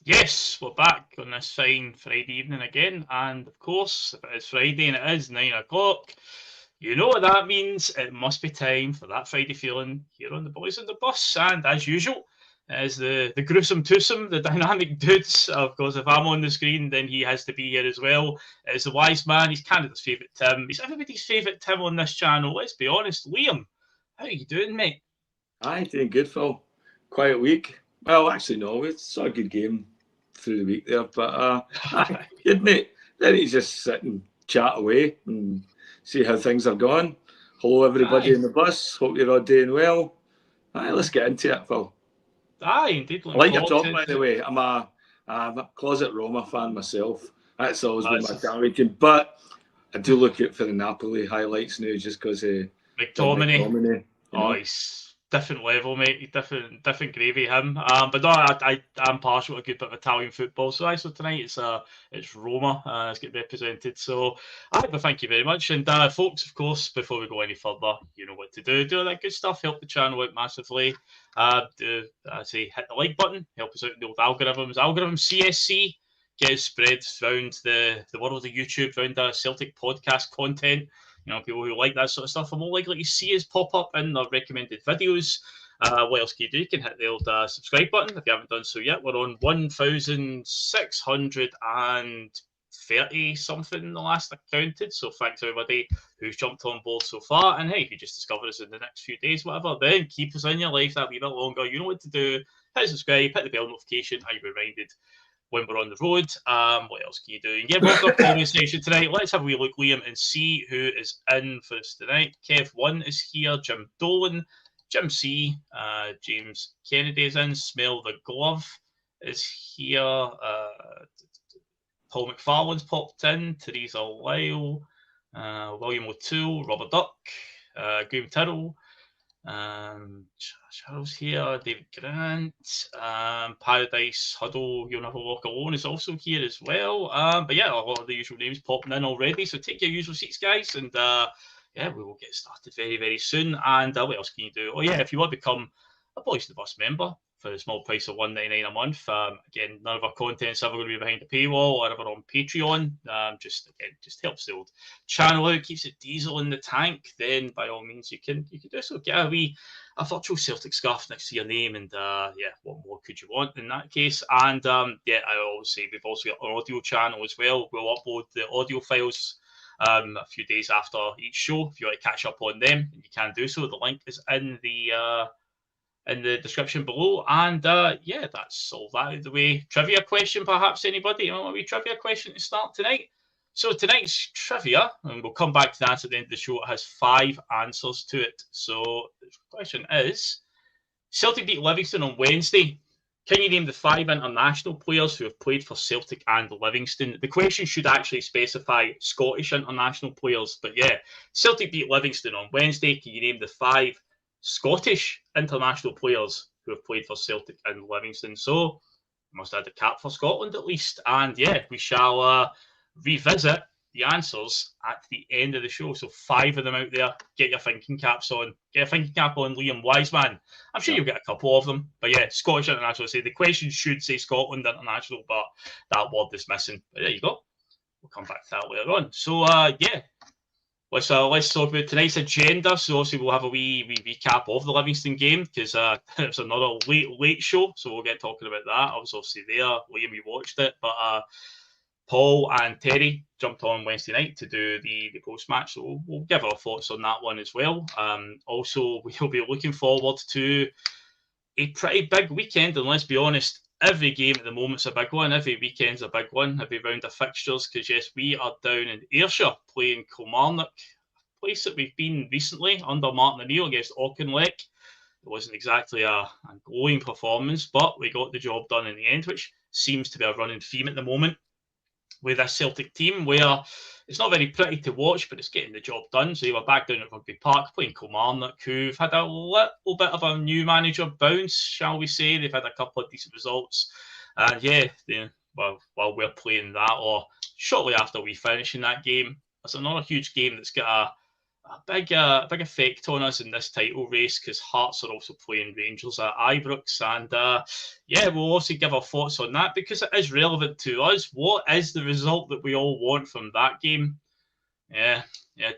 Yes, we're back on this fine Friday evening again, and of course, if it is Friday and it is 9 o'clock, you know what that means. It must be time for that Friday feeling here on the Boys on the Bus, and as usual, is the gruesome twosome, the dynamic dudes. Of course, if I'm on the screen, then he has to be here as well. It's the wise man, he's Canada's favourite Tim, he's everybody's favourite Tim on this channel, let's be honest. Liam, how are you doing, mate? Aye, doing good, Phil. Quiet week. Well, actually, no, we saw a good game through the week there, but aye, good mate. Then you just sit and chat away and see how things are going. Hello, everybody Aye, in the bus. Hope you're all doing well. Aye, let's get into it, Phil. aye, indeed, I looking like your forward top, to by the it. way. I'm a closet Roma fan myself. That's always been my That's challenge. But I do look out for the Napoli highlights now just because of Big McTominay. McTominay, you Oh, know. he's different level, mate. Different gravy, him. But no, I'm partial to a good bit of Italian football. So tonight it's Roma. It's getting represented. So, but thank you very much. And folks, of course, before we go any further, you know what to do. Do all that good stuff. Help the channel out massively. Do I say hit the like button? Help us out in the old algorithms. Algorithm CSC. Get us spread around the world of YouTube, around the Celtic podcast content. You know, people who like that sort of stuff are more likely to see us pop up in their recommended videos. What else can you do? You can hit the old subscribe button if you haven't done so yet. We're on 1,630 something the last I counted. So thanks to everybody who's jumped on board so far. And hey, if you just discover us in the next few days, whatever, then keep us in your life that wee bit longer. You know what to do. Hit subscribe, hit the bell notification, and you'll be reminded when we're on the road. What else can you do? You can get involved in our comment section tonight. Let's have a wee look, Liam, and see who is in for us tonight. Kev1 is here, Jim Dolan, Jim C, James Kennedy is in, Smell the Glove is here, Paul McFarlane's popped in, Teresa Lyle, William O'Toole, Robert Duck, Graham Tyrrell, Charles here, David Grant, Paradise Huddle, You'll Never Walk Alone is also here as well. But yeah, a lot of the usual names popping in already. So take your usual seats, guys, and yeah, we will get started very, very soon. And what else can you do? Oh yeah, if you want to become a Boys to the Bus member for the small price of $1.99 a month, again, none of our content's ever going to be behind the paywall or ever on Patreon. Just helps the old channel out, keeps it diesel in the tank. Then by all means, you can do so. Get a virtual Celtic scarf next to your name, and yeah, what more could you want in that case? And yeah, I always say we've also got our audio channel as well. We'll upload the audio files a few days after each show. If you want to catch up on them, you can do so. The link is in the description below. And yeah, that's all that out of the way. Trivia question, perhaps anybody? You want a wee trivia question to start tonight? So tonight's trivia, and we'll come back to the answer at the end of the show, it has 5 answers to it. So the question is, Celtic beat Livingston on Wednesday. Can you name the 5 international players who have played for Celtic and Livingston? The question should actually specify Scottish international players, but yeah, Celtic beat Livingston on Wednesday. Can you name the 5 Scottish international players who have played for Celtic and Livingston? So, must add a cap for Scotland at least. And yeah, we shall revisit the answers at the end of the show. So 5 of them out there. Get your thinking caps on. Get a thinking cap on, Liam Wiseman. I'm sure you'll get a couple of them. But yeah, Scottish international. Say the question should say Scotland international, but that word is missing. But there you go. We'll come back to that later on. So yeah, let's talk about tonight's agenda. So obviously we'll have a wee recap of the Livingston game because it's another late show. So we'll get talking about that. I was obviously there. Liam, you watched it, but Paul and Terry jumped on Wednesday night to do the post-match, so we'll give our thoughts on that one as well. Also, we'll be looking forward to a pretty big weekend, and let's be honest, every game at the moment's a big one, every weekend's a big one, every round of fixtures, because yes, we are down in Ayrshire playing Kilmarnock, a place that we've been recently under Martin O'Neill against Auchinleck. It wasn't exactly a glowing performance, but we got the job done in the end, which seems to be a running theme at the moment with a Celtic team where it's not very pretty to watch, but it's getting the job done. So they were back down at Rugby Park playing Kilmarnock, who've had a little bit of a new manager bounce, shall we say. They've had a couple of decent results. And yeah, while we're playing that, or shortly after we finish in that game, there's another huge game that's got big effect on us in this title race, because Hearts are also playing Rangers at Ibrox, and we'll also give our thoughts on that because it is relevant to us. What is the result that we all want from that game? Yeah,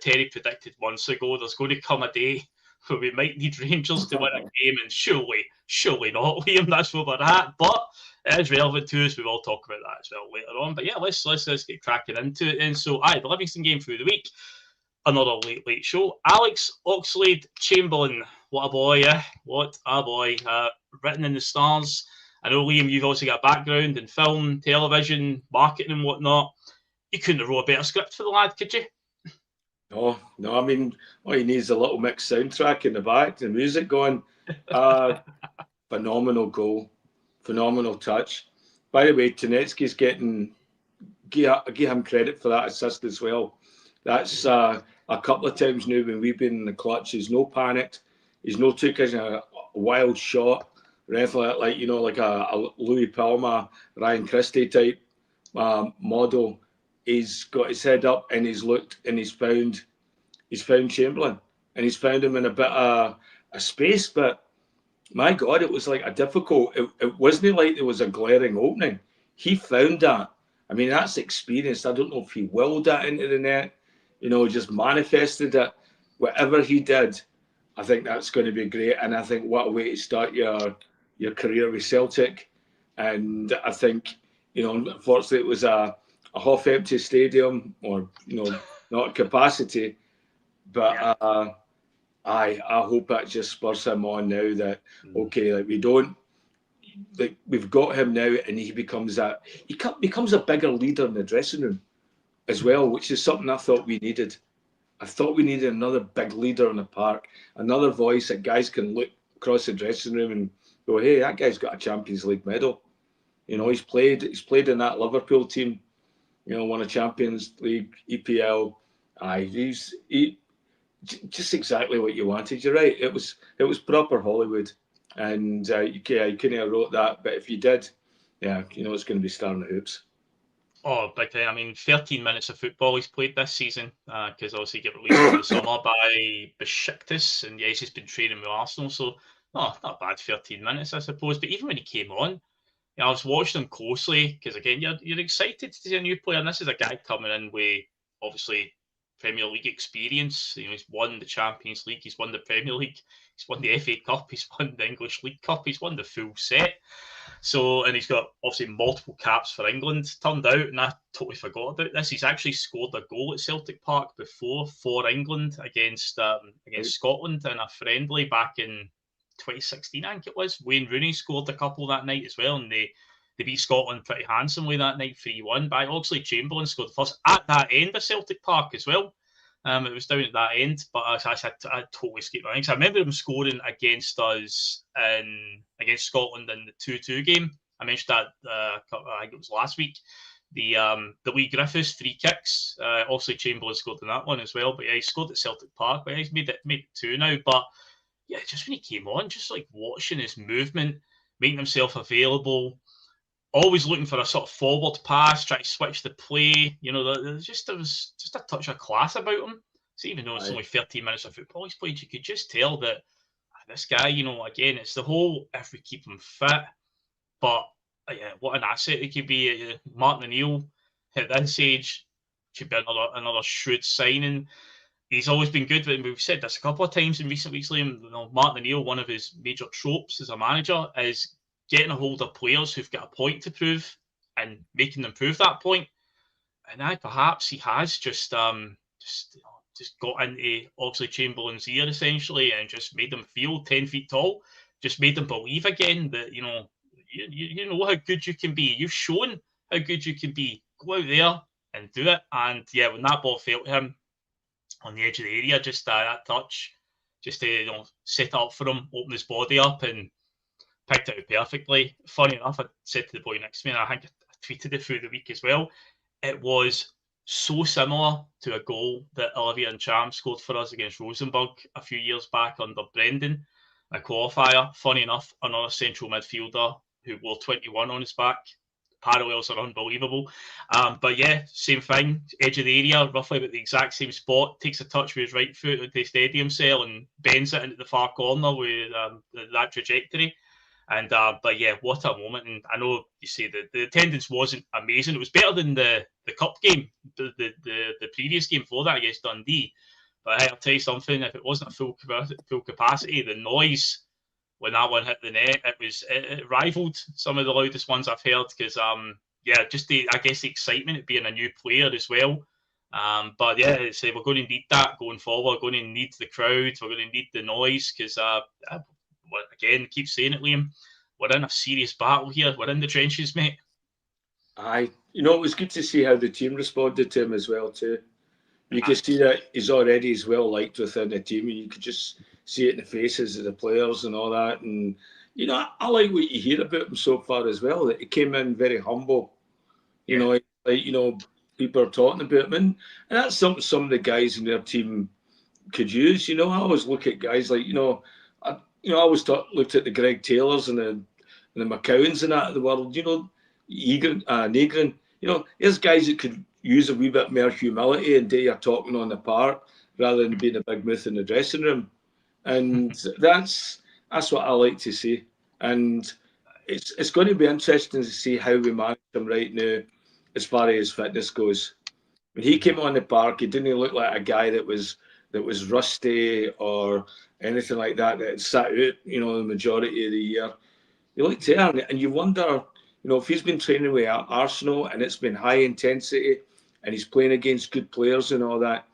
Terry predicted months ago there's going to come a day where we might need Rangers to win a game, and surely not, Liam. That's where we're at. But it is relevant to us. We will talk about that as well later on. But yeah, let's get cracking into it. And so, the Livingston game through the week, another late show. Alex Oxlade-Chamberlain, what a boy, what a boy. Written in the stars. I know, Liam, you've also got a background in film, television, marketing and whatnot. You couldn't have wrote a better script for the lad, could you? No. I mean, all you need is a little mixed soundtrack in the back, the music going. Phenomenal goal, phenomenal touch. By the way, Tanetsky's give him credit for that assist as well. That's a couple of times now when we've been in the clutch. He's no panicked. He's no took a wild shot, like a Louis Palma, Ryan Christie type model. He's got his head up and he's looked and he's found Chamberlain, and he's found him in a bit of a space. But my God, it was like a difficult. It wasn't like there was a glaring opening. He found that. I mean, that's experience. I don't know if he willed that into the net, just manifested it. Whatever he did, I think that's going to be great. And I think what a way to start your career with Celtic. And I think, unfortunately, it was a half-empty stadium, or not capacity, but I hope that just spurs him on now. That okay, we've got him now, and he becomes a bigger leader in the dressing room as well, which is something I thought we needed. I thought we needed another big leader in the park, another voice that guys can look across the dressing room and go, hey, that guy's got a Champions League medal. He's played in that Liverpool team. Won a Champions League, EPL. He's just exactly what you wanted. You're right. It was proper Hollywood, and you couldn't have wrote that. But if you did, it's going to be starting the hoops. Oh, big time. I mean, 13 minutes of football he's played this season, because obviously he got released in the summer by Besiktas, and he's just been training with Arsenal. So, not bad 13 minutes, I suppose. But even when he came on, I was watching him closely because, again, you're excited to see a new player. And this is a guy coming in with, obviously, Premier League experience. He's won the Champions League, he's won the Premier League, he's won the FA Cup, he's won the English League Cup, he's won the full set. So, and he's got, obviously, multiple caps for England. Turned out, and I totally forgot about this, he's actually scored a goal at Celtic Park before for England against Scotland in a friendly back in 2016, I think it was. Wayne Rooney scored a couple that night as well, and they beat Scotland pretty handsomely that night, 3-1. By Oxlade-Chamberlain scored the first at that end of Celtic Park as well. It was down at that end, but I totally skipped my. I remember him scoring against us against Scotland in the 2-2 game. I mentioned that I think it was last week. The Lee Griffiths free kicks. Oxlade-Chamberlain scored in that one as well. But yeah, he scored at Celtic Park. But yeah, he's made it 2 now. But yeah, just when he came on, just like watching his movement, making himself available, always looking for a sort of forward pass, trying to switch the play. There was just a touch of class about him. So even though it's only 13 minutes of football he's played, you could just tell that this guy, again, it's the whole if we keep him fit. But yeah, what an asset he could be. Martin O'Neill at this age should be another shrewd signing. He's always been good, but we've said this a couple of times in recent weeks, Liam. Martin O'Neill, one of his major tropes as a manager is getting a hold of players who've got a point to prove and making them prove that point. And perhaps he has just got into Oxlade-Chamberlain's ear essentially and just made them feel 10 feet tall. Just made them believe again that you know how good you can be. You've shown how good you can be. Go out there and do it. And yeah, when that ball fell to him on the edge of the area, just that touch, just to set it up for him, open his body up and picked it out perfectly. Funny enough, I said to the boy next to me, and I think I tweeted it through the week as well, it was so similar to a goal that Olivier Ntcham scored for us against Rosenborg a few years back under Brendan, a qualifier. Funny enough, another central midfielder who wore 21 on his back parallels are unbelievable. But yeah, same thing, edge of the area, roughly about the exact same spot, takes a touch with his right foot at the stadium cell and bends it into the far corner with that trajectory. And but yeah, what a moment! And I know you say that the attendance wasn't amazing. It was better than the cup game, the previous game before that against Dundee. But I'll tell you something: if it wasn't a full capacity, the noise when that one hit the net, it rivaled some of the loudest ones I've heard. Because yeah, just I guess the excitement of being a new player as well. But yeah, we're going to need that going forward. We're going to need the crowd. We're going to need the noise because again, keep saying it, Liam. We're in a serious battle here. We're in the trenches, mate. Aye, it was good to see how the team responded to him as well too. You could see that he's already as well liked within the team, and you could just see it in the faces of the players and all that. And I like what you hear about him so far as well. That he came in very humble. People are talking about him, and that's something some of the guys in their team could use. I always look at guys like I always looked at the Greg Taylors and the McCowans and that of the world. Negrin. There's guys that could use a wee bit more humility and do your talking on the park rather than being a big mouth in the dressing room. And that's what I like to see. And it's going to be interesting to see how we manage him right now as far as fitness goes. When he came on the park, he didn't look like a guy that was rusty or anything like that had sat out, the majority of the year. You look there and you wonder, if he's been training with Arsenal and it's been high intensity and he's playing against good players and all that,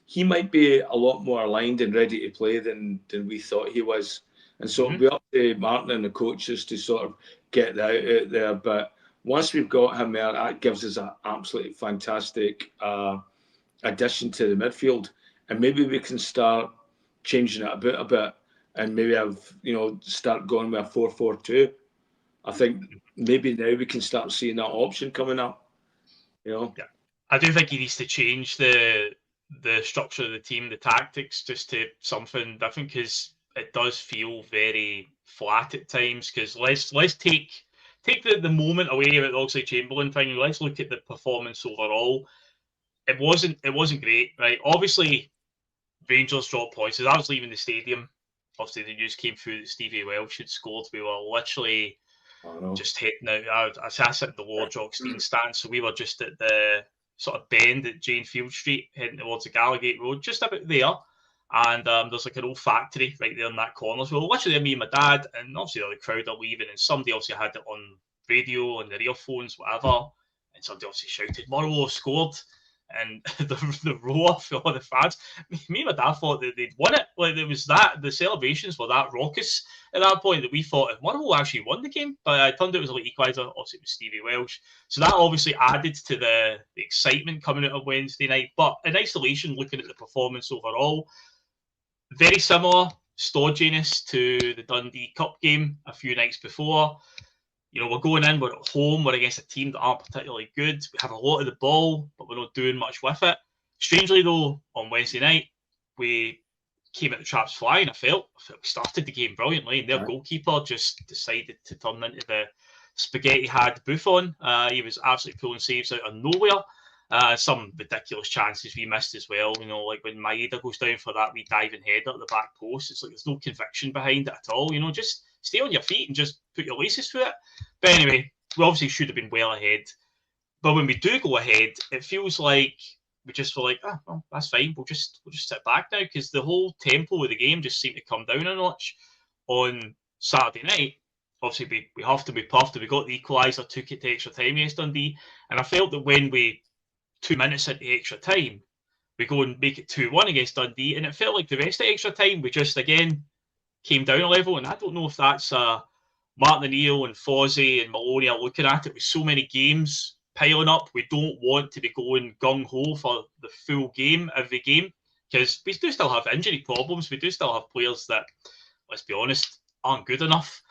he might be a lot more aligned and ready to play than we thought he was. And so it'll be up to Martin and the coaches to sort of get that out there. But once we've got him there, that gives us an absolutely fantastic addition to the midfield. And maybe we can start changing it a bit and maybe start going with a 4-4-2. I think maybe now we can start seeing that option coming up. Yeah. I do think he needs to change the structure of the team, the tactics, just to something different, because it does feel very flat at times. Because let's take the moment away with the Oxlade-Chamberlain thing. Let's look at the performance overall. It wasn't great, right? Obviously, Rangers dropped points. As I was leaving the stadium, obviously the news came through that Stevie Welsh had scored. We were literally just heading out. I sat at the Lord Jockstein stand, so we were just at the sort of bend at Jane Field Street, heading towards the Gallagate Road, just about there. And there's like an old factory right there in that corner. So literally me and my dad, and obviously the crowd are leaving, and somebody obviously had it on radio, on their earphones, whatever, and somebody obviously shouted, "Motherwell scored." And the roar for all the fans. Me and my dad thought that they'd won it. Like there was that, the celebrations were that raucous at that point that we thought if Motherwell actually won the game. But it turned out it was a late equaliser. Obviously, it was Stevie Welsh. So that obviously added to the excitement coming out of Wednesday night. But in isolation, looking at the performance overall, very similar stodginess to the Dundee Cup game a few nights before. We're going in, we're at home, we're against a team that aren't particularly good. We have a lot of the ball, but we're not doing much with it. Strangely, though, on Wednesday night, we came at the traps flying. I felt we started the game brilliantly, and their goalkeeper just decided to turn into the spaghetti had Buffon. He was absolutely pulling saves out of nowhere. Some ridiculous chances we missed as well. Like when Maeda goes down for that wee diving header at the back post, it's like there's no conviction behind it at all. Just stay on your feet and just put your laces through it. But anyway, we obviously should have been well ahead. But when we do go ahead, it feels like we just feel like, well, that's fine. We'll just sit back now, because the whole tempo of the game just seemed to come down a notch on Saturday night. Obviously, we huffed and we puffed, and we got the equaliser, took it to extra time against Dundee. And I felt that when we 2 minutes into extra time, we go and make it 2-1 against Dundee, and it felt like the rest of extra time we just again came down a level. And I don't know if that's Martin O'Neill and Fozzie and Maloney are looking at it with so many games piling up. We don't want to be going gung-ho for the full game every game, because we do still have injury problems. We do still have players that, let's be honest, aren't good enough.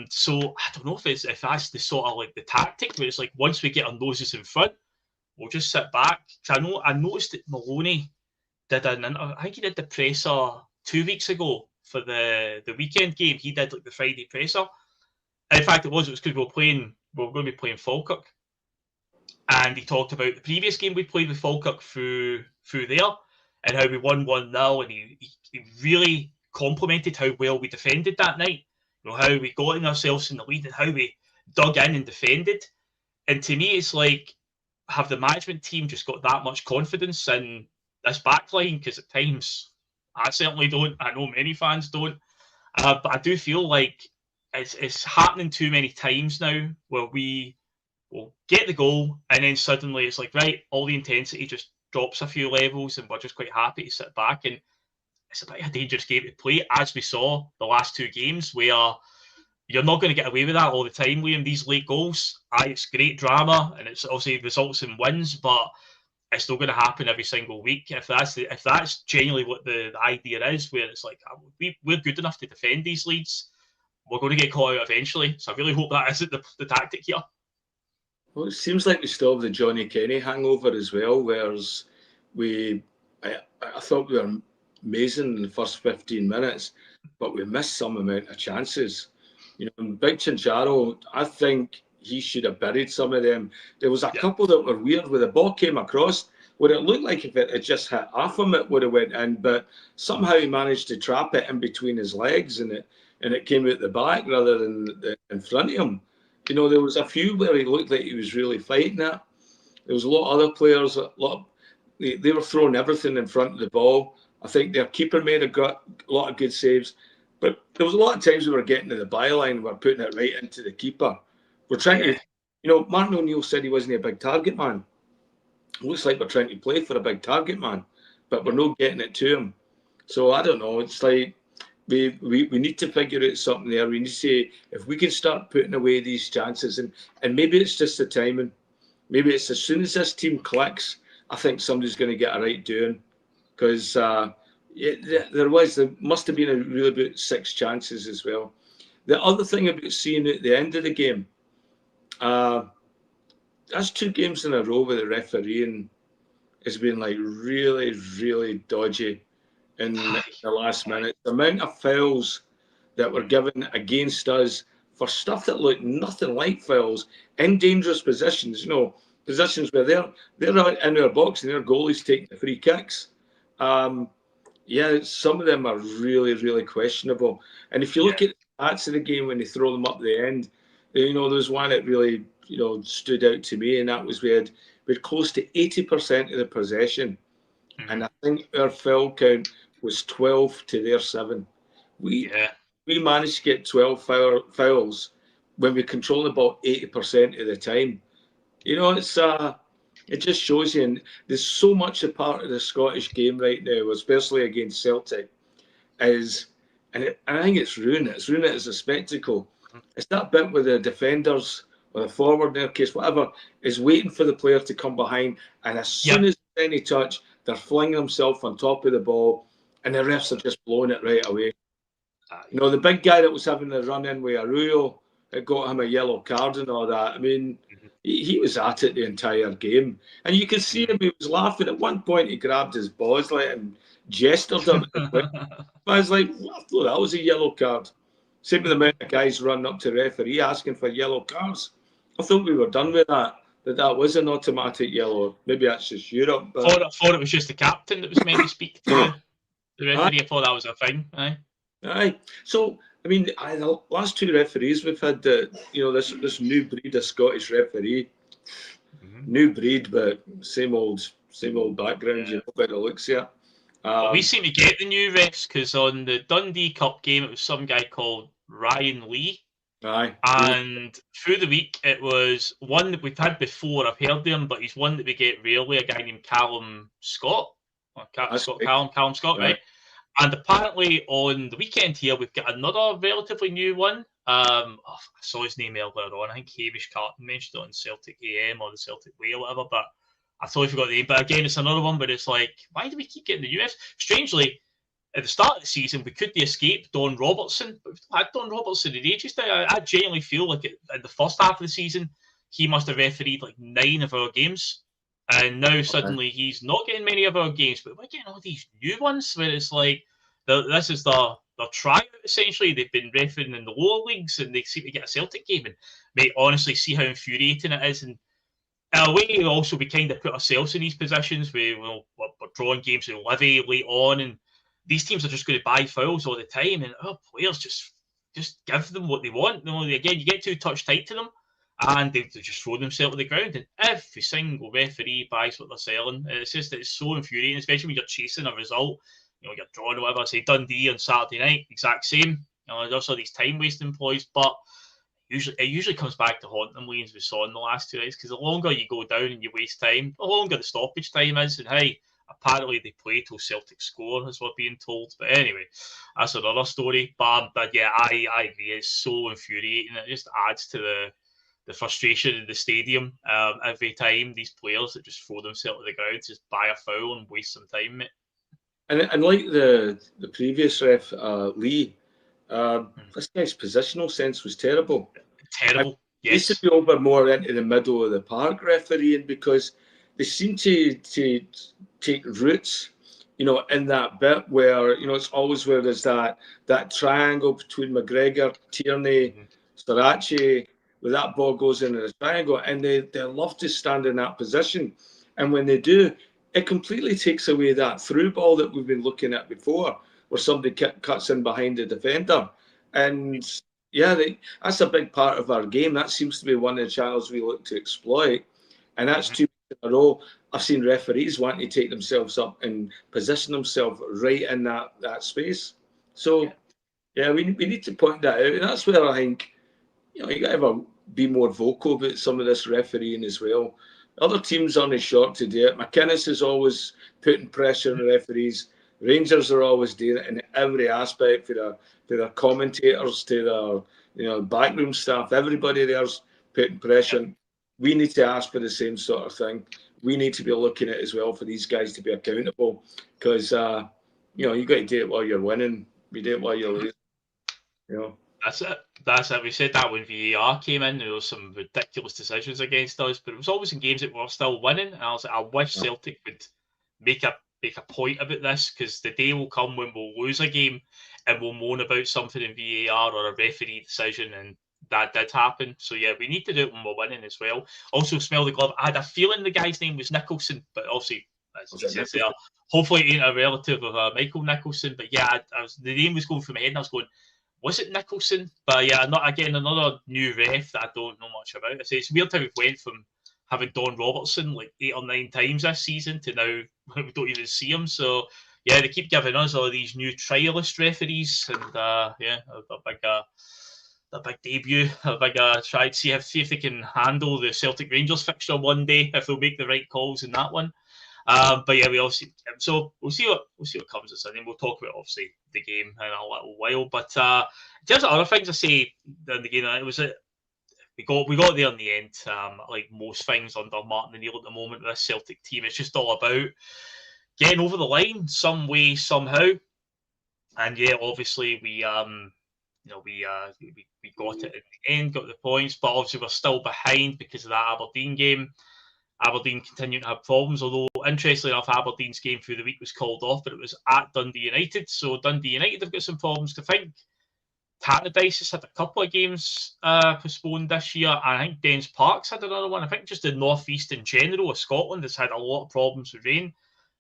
So I don't know if that's the sort of like the tactic where it's like once we get our noses in front, we'll just sit back. I noticed that Maloney did I think he did the presser 2 weeks ago for the weekend game. He did like the Friday presser, In fact, it was because we were going to be playing Falkirk, and he talked about the previous game we played with Falkirk through there, and how we won 1-0, and he really complimented how well we defended that night. You know, how we got in ourselves in the lead and how we dug in and defended. And to me, it's like, have the management team just got that much confidence in this backline? Because at times, I certainly don't. I know many fans don't. But I do feel like it's happening too many times now where we will get the goal and then suddenly it's like, right, all the intensity just drops a few levels and we're just quite happy to sit back. And it's a bit of a dangerous game to play, as we saw the last two games, where you're not going to get away with that all the time, Liam. These late goals, it's great drama and it's obviously results in wins, but it's not going to happen every single week. If that's genuinely what the idea is, where it's like, we're good enough to defend these leads, we're going to get caught out eventually. So I really hope that isn't the tactic here. Well, it seems like we still have the Johnny Kenny hangover as well, whereas I thought we were amazing in the first 15 minutes, but we missed some amount of chances. You know, Big Chincharo, I think he should have buried some of them. There was a couple that were weird where the ball came across where it looked like if it had just hit half of him, it would have went in, but somehow he managed to trap it in between his legs and it came out the back rather than in front of him. You know, there was a few where he looked like he was really fighting it. There was a lot of other players, they were throwing everything in front of the ball. I think their keeper made a lot of good saves. But there was a lot of times we were getting to the byline, we're putting it right into the keeper. We're trying to, you know, Martin O'Neill said he wasn't a big target man. It looks like we're trying to play for a big target man, but we're not getting it to him. So I don't know. It's like we need to figure out something there. We need to say, if we can start putting away these chances, and maybe it's just the timing. Maybe it's as soon as this team clicks, I think somebody's going to get a right doing. Because there must have been really about 6 chances as well. The other thing about seeing at the end of the game, that's 2 games in a row where the refereeing has been like really, really dodgy in the last minute. The amount of fouls that were given against us for stuff that looked nothing like fouls in dangerous positions, you know, positions where they're in our box and their goalie's taking the free kicks. Some of them are really, really questionable. And if you look at the stats of the game when they throw them up the end, you know, there's one that really, you know, stood out to me, and that was we had close to 80% of the possession. And I think our foul count was 12 to their 7. We managed to get 12 fouls when we control the ball 80% of the time. You know, it just shows you, and there's so much a part of the Scottish game right now, especially against Celtic, I think it's ruined it. It's ruined it as a spectacle. It's that bit where the defenders, or the forward in their case, whatever, is waiting for the player to come behind, and as soon as there's any touch, they're flinging themselves on top of the ball, and the refs are just blowing it right away. You know, the big guy that was having the run-in with Arroyo, it got him a yellow card and all that. I mean, he was at it the entire game. And you can see him, he was laughing. At one point, he grabbed his bosley and gestured him. I was like, I thought that was a yellow card. Same with the amount of guys running up to referee asking for yellow cards. I thought we were done with that that was an automatic yellow. Maybe that's just Europe. But I thought it was just the captain that was meant to speak to the referee. I thought that was a thing. Aye. So, I mean, the last 2 referees we've had, this new breed of Scottish referee. New breed, but same old background, you know, by the looks of it. We seem to get the new refs because on the Dundee Cup game, it was some guy called Ryan Lee. Aye. And through the week, it was one that we've had before. I've heard of him, but he's one that we get rarely, a guy named Callum Scott. Callum Scott, right? And apparently on the weekend here, we've got another relatively new one. I saw his name earlier on. I think Hamish Carton mentioned it on Celtic AM or the Celtic Way or whatever, but I totally forgot the name. But again, it's another one, but it's like, why do we keep getting the US? Strangely, at the start of the season, we couldn't escape Don Robertson, but we've had Don Robertson in ages now. I genuinely feel like in the first half of the season, he must have refereed like 9 of our games. And now suddenly he's not getting many of our games, but we're getting all these new ones where it's like, this is their tryout, essentially. They've been refereeing in the lower leagues, and they seem to get a Celtic game. And, mate, honestly, see how infuriating it is. And in a way, also, we kind of put ourselves in these positions where we're drawing games with Livy late on, and these teams are just going to buy fouls all the time, and our players just give them what they want. Again, you get too touch tight to them, and they just throw themselves to the ground, and every single referee buys what they're selling. It's so infuriating, especially when you're chasing a result. You're drawing or whatever. Say Dundee on Saturday night, exact same. There's also these time wasting employees, but it usually comes back to haunt them, as we saw in the last 2 days, because the longer you go down and you waste time, the longer the stoppage time is. And hey, apparently they play till Celtic score, as we're being told. But anyway, that's another story. But yeah, I agree. It's so infuriating. It just adds to the frustration in the stadium every time. These players that just throw themselves to the ground, just buy a foul and waste some time, mate. And like the previous ref, Lee, this guy's positional sense was terrible. Terrible. Yes. He should be over more into the middle of the park refereeing, because they seem to take roots, in that bit where, it's always where there's that triangle between McGregor, Tierney, Sarachi, where that ball goes into the triangle, and they love to stand in that position. And when they do, it completely takes away that through ball that we've been looking at before, where somebody cuts in behind the defender. And yeah, that's a big part of our game. That seems to be one of the channels we look to exploit. And that's 2 weeks in a row. I've seen referees wanting to take themselves up and position themselves right in that space. So, yeah, we need to point that out. And that's where I think, you got to be more vocal about some of this refereeing as well. Other teams aren't as short to do it. McInnes is always putting pressure on referees. Rangers are always doing it in every aspect, for their commentators, to their backroom staff. Everybody there's putting pressure. We need to ask for the same sort of thing. We need to be looking at it as well for these guys to be accountable, because you got to do it while you're winning. We do it while you're losing. That's it. We said that when VAR came in, there was some ridiculous decisions against us, but it was always in games that we were still winning. And I was like, I wish Celtic would make a point about this, because the day will come when we'll lose a game and we'll moan about something in VAR or a referee decision, and that did happen. So yeah, we need to do it when we're winning as well. Also, smell the glove. I had a feeling the guy's name was Nicholson, but obviously, as he says there, hopefully it ain't a relative of Michael Nicholson. But yeah, the name was going through my head, and I was going, was it Nicholson? But yeah, another new ref that I don't know much about. I say it's weird how we've went from having Don Robertson like 8 or 9 times this season to now we don't even see him. So yeah, they keep giving us all these new trialist referees, and a big debut, try to see if they can handle the Celtic Rangers fixture one day, if they'll make the right calls in that one. But yeah, we'll see what comes this in. We'll talk about obviously the game in a little while. But in terms of other things, I say in the game, it was we got there in the end. Like most things under Martin O'Neill at the moment with this Celtic team, it's just all about getting over the line some way, somehow. And yeah, obviously we got it in the end, got the points, but obviously we're still behind because of that Aberdeen game. Aberdeen continue to have problems, although interestingly enough, Aberdeen's game through the week was called off, but it was at Dundee United. So Dundee United have got some problems. I think Capitalise has had a couple of games postponed this year, and I think Dens Park's had another one. I think just the North East in general of Scotland has had a lot of problems with rain.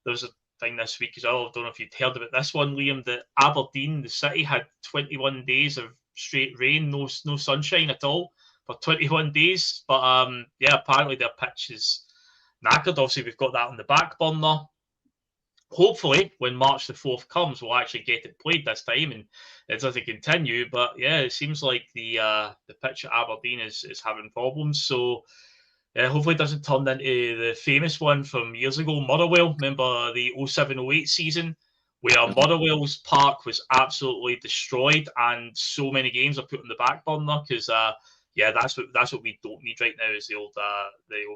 There was a thing this week as well, I don't know if you'd heard about this one, Liam, that Aberdeen, the city, had 21 days of straight rain, no sunshine at all for 21 days. But yeah, apparently their pitch is knackered. Obviously, we've got that on the back burner. Hopefully, when March the 4th comes, we'll actually get it played this time and it doesn't continue. But yeah, it seems like the pitch at Aberdeen is having problems. So hopefully it doesn't turn into the famous one from years ago, Motherwell. Remember the 07-08 season, where Motherwell's park was absolutely destroyed and so many games are put on the back burner because that's what we don't need right now is the old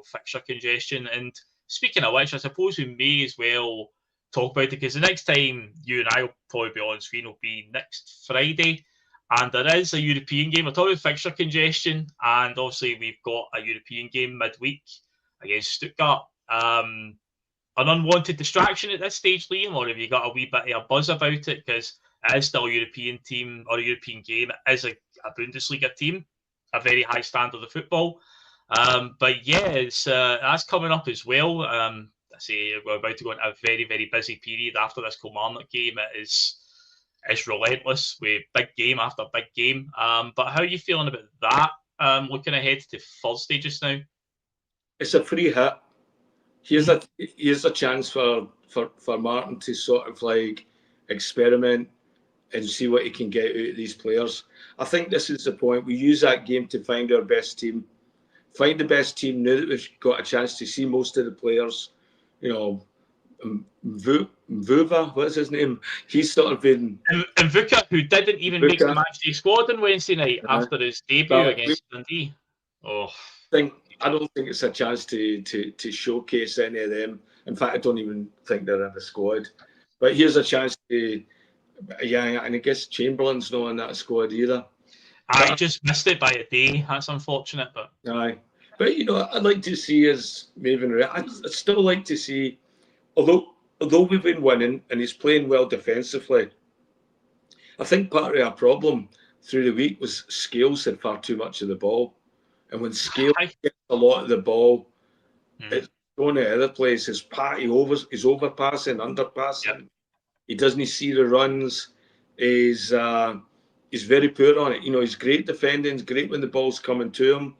fixture congestion. And speaking of which, I suppose we may as well talk about it because the next time you and I will probably be on screen will be next Friday, and there is a European game. We're talking about fixture congestion, and obviously we've got a European game midweek against Stuttgart. an unwanted distraction at this stage, Liam, or have you got a wee bit of a buzz about it? Because it is still a European team or a European game. It is a Bundesliga team, a very high standard of football. But yeah, that's coming up as well. I say we're about to go into a very, very busy period after this Kilmarnock game. It's relentless with big game after big game. But how are you feeling about that? Looking ahead to Thursday just now. It's a free hit. Here's a chance for Martin to sort of like experiment and see what he can get out of these players. I think this is the point. We use that game to find our best team. Find the best team now that we've got a chance to see most of the players. You know, Mvuva, what's his name? He's sort of been... Mvuka, who didn't even make the matchday squad on Wednesday night after his debut against Dundee. I don't think it's a chance to showcase any of them. In fact, I don't even think they're in the squad. But here's a chance to... Yeah, and I guess Chamberlain's not in that squad either. I just missed it by a day. That's unfortunate, but... Aye. But, you know, I'd like to see his moving. I'd still like to see... Although we've been winning and he's playing well defensively, I think part of our problem through the week was Scales had far too much of the ball. And when Scales gets a lot of the ball, it's going to other places. He's overpassing, underpassing. Yep. He doesn't see the runs. He's very poor on it. You know, he's great defending. He's great when the ball's coming to him.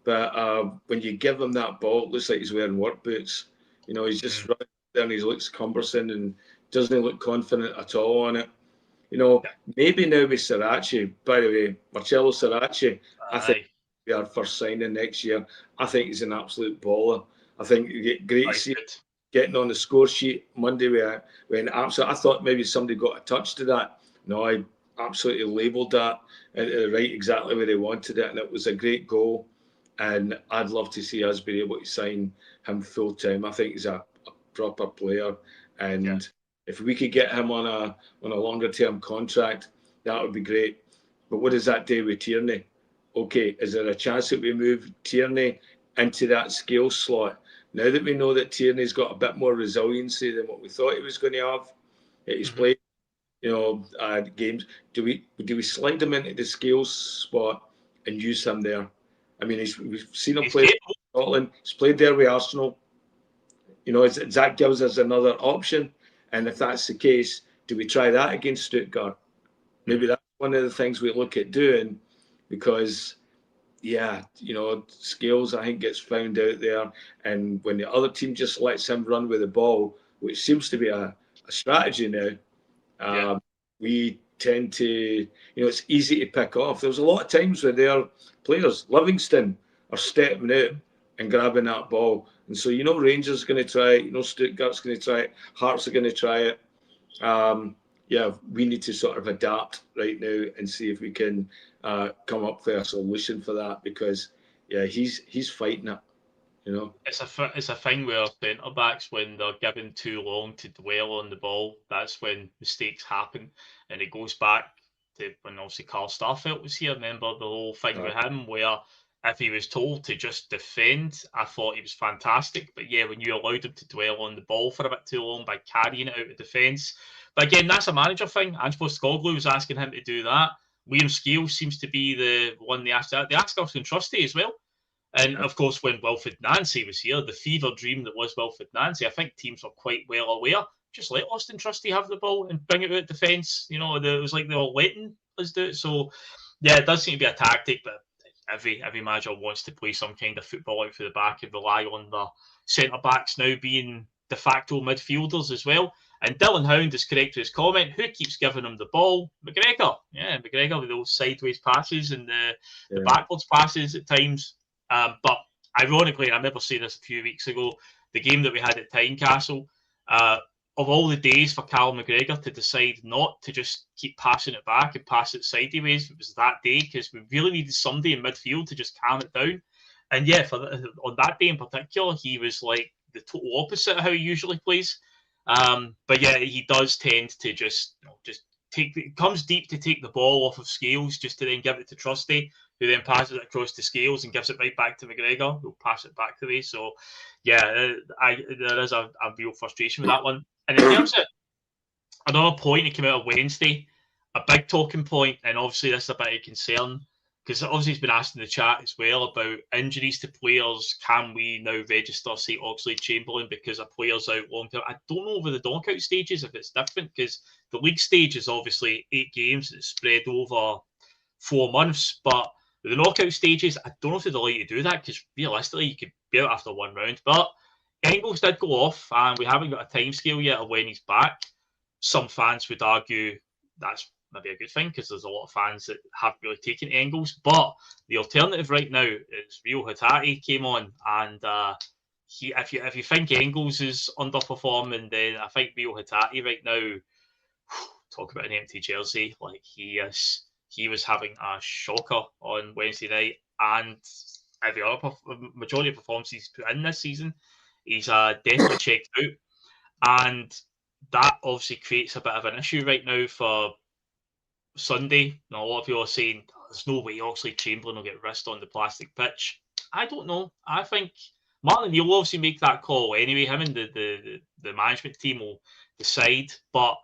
But when you give him that ball, it looks like he's wearing work boots. You know, he's just running there and he looks cumbersome and doesn't look confident at all on it. You know, maybe now with Sirachi, by the way, Marcelo Sirachi, I think be our first signing next year. I think he's an absolute baller. I think great to see getting on the score sheet Monday when absolutely, I thought maybe somebody got a touch to that. No, I absolutely labelled that right exactly where they wanted it, and it was a great goal. And I'd love to see us be able to sign him full time. I think he's a proper player, and if we could get him on a longer term contract, that would be great. But what does that do with Tierney? Okay, is there a chance that we move Tierney into that scale slot? Now that we know that Tierney's got a bit more resiliency than what we thought he was going to have, he's played, you know, games. Do we slide him into the scales spot and use him there? I mean, we've seen him play in Scotland. He's played there with Arsenal. You know, that gives us another option. And if that's the case, do we try that against Stuttgart? Maybe that's one of the things we look at doing, because, yeah, you know, Scales, I think, gets found out there. And when the other team just lets him run with the ball, which seems to be a strategy now, we tend to, you know, it's easy to pick off. There was a lot of times where their players, Livingston, are stepping out and grabbing that ball. And so, you know, Rangers are going to try it. You know, Stuttgart's going to try it. Hearts are going to try it. Yeah, we need to sort of adapt right now and see if we can come up with a solution for that, because, yeah, he's fighting it. You know, it's a thing where centre backs, when they're given too long to dwell on the ball, that's when mistakes happen, and it goes back to when obviously Carl Starfelt was here. Remember the whole thing with him, where if he was told to just defend, I thought he was fantastic. But yeah, when you allowed him to dwell on the ball for a bit too long by carrying it out of defence, but again, that's a manager thing. Ange Postecoglou was asking him to do that. Liam Scales seems to be the one they asked that. They asked Austin Trusty as well. And of course, when Wilfred Nancy was here, the fever dream that was Wilfred Nancy, I think teams were quite well aware. Just let Austin Trusty have the ball and bring it out defence. You know, it was like they were letting us do it. So, yeah, it does seem to be a tactic, but every manager wants to play some kind of football out for the back and rely on the centre backs now being de facto midfielders as well. And Dylan Hound is correct with his comment. Who keeps giving him the ball? McGregor. Yeah, McGregor with those sideways passes and the backwards passes at times. But ironically, I remember saying this a few weeks ago, the game that we had at Tynecastle, of all the days for Callum McGregor to decide not to just keep passing it back and pass it sideways, it was that day, because we really needed somebody in midfield to just calm it down. And yeah, on that day in particular, he was like the total opposite of how he usually plays. But yeah, he does tend to just take. It comes deep to take the ball off of Scales, just to then give it to Trusty. who then passes it across to Scales and gives it right back to McGregor, who'll pass it back to me. So, yeah, there is a real frustration with that one. And in terms of another point that came out of Wednesday, a big talking point, and obviously this is a bit of concern, because obviously it's been asked in the chat as well about injuries to players. Can we now register, say, Oxlade-Chamberlain because a player's out long term? I don't know over the knockout stages if it's different, because the league stage is obviously 8 games and it's spread over 4 months. But the knockout stages, I don't know if they'd allow you to do that, because realistically you could be out after 1 round. But Engels did go off, and we haven't got a timescale yet of when he's back. Some fans would argue that's maybe a good thing, because there's a lot of fans that haven't really taken Engels. But the alternative right now is Rio Hatate came on, and if you think Engels is underperforming, then I think Rio Hatate right now, talk about an empty jersey. Like he was having a shocker on Wednesday night, and every other majority of performances he's put in this season, he's definitely checked out, and that obviously creates a bit of an issue right now for Sunday. Now, a lot of people are saying there's no way Oxlade-Chamberlain will get risked on the plastic pitch. I don't know. I think Martin, you'll obviously make that call anyway. Him and the management team will decide. But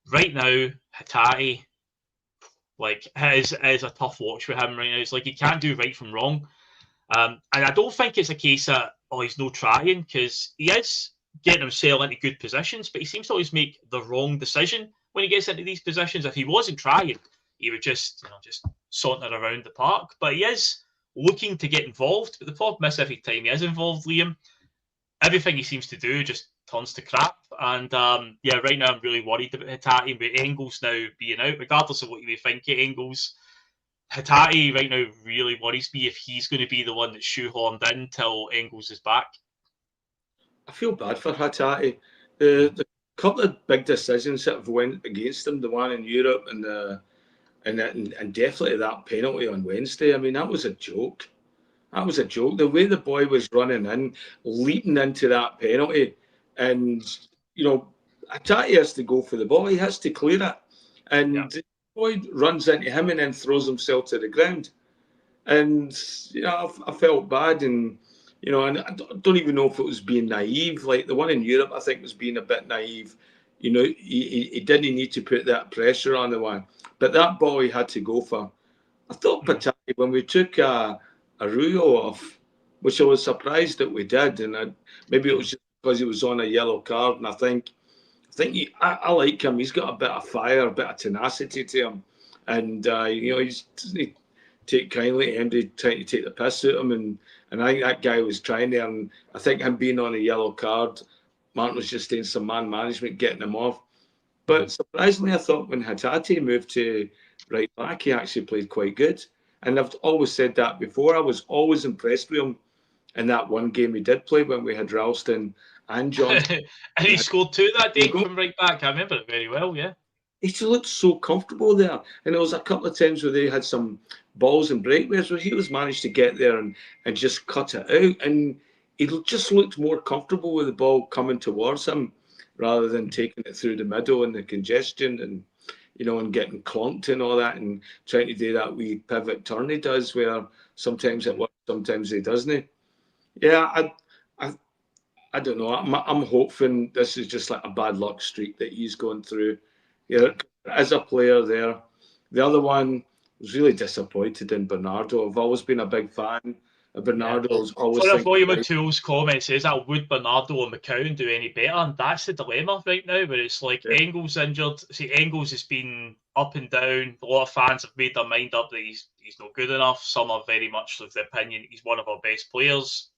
right now, Hatate, like, is a tough watch for him right now. It's like he can't do right from wrong. And I don't think it's a case that, he's no trying, because he is getting himself into good positions, but he seems to always make the wrong decision when he gets into these positions. If he wasn't trying, he would just saunter around the park. But he is looking to get involved. But the problem is, every time he is involved, Liam, everything he seems to do just turns to crap. And right now I'm really worried about Hatate, with Engels now being out, regardless of what you may think of Engels. Hatate right now really worries me if he's going to be the one that's shoehorned in till Engels is back. I feel bad for Hatate. The couple of big decisions that have went against him, the one in Europe and definitely that penalty on Wednesday. I mean, that was a joke. That was a joke. The way the boy was running in, leaping into that penalty, and Hatate has to go for the ball. He has to clear it, and the boy runs into him and then throws himself to the ground. And I felt bad, and and I don't even know if it was being naive. Like the one in Europe, I think was being a bit naive. He didn't need to put that pressure on the one, but that ball he had to go for. I thought Hatate, when we took a Ruyo off, which I was surprised that we did, and maybe it was just because he was on a yellow card, and I think I like him. He's got a bit of fire, a bit of tenacity to him, and he's doesn't take kindly to him trying to take the piss out of him, and I think that guy was trying there, and I think him being on a yellow card, Martin was just doing some man management, getting him off. But surprisingly, I thought when Hatate moved to right back, he actually played quite good. And I've always said that before. I was always impressed with him in that one game he did play when we had Ralston and Johnson. And he scored 2 that day from right back. I remember it very well, yeah. He just looked so comfortable there. And there was a couple of times where they had some balls and breakaways where he was managed to get there and just cut it out. And he just looked more comfortable with the ball coming towards him rather than taking it through the middle and the congestion and and getting clonked and all that, and trying to do that wee pivot turn he does, where sometimes it works, sometimes he doesn't. Yeah, I don't know. I'm hoping this is just like a bad luck streak that he's going through. Yeah, as a player there. The other one was really disappointed in Bernardo. I've always been a big fan of Bernardo. Yeah. For Volume of Tools comment says that would Bernardo or McCown do any better? And that's the dilemma right now, where it's like Engels injured. See, Engels has been up and down. A lot of fans have made their mind up that he's not good enough. Some are very much of the opinion he's one of our best players.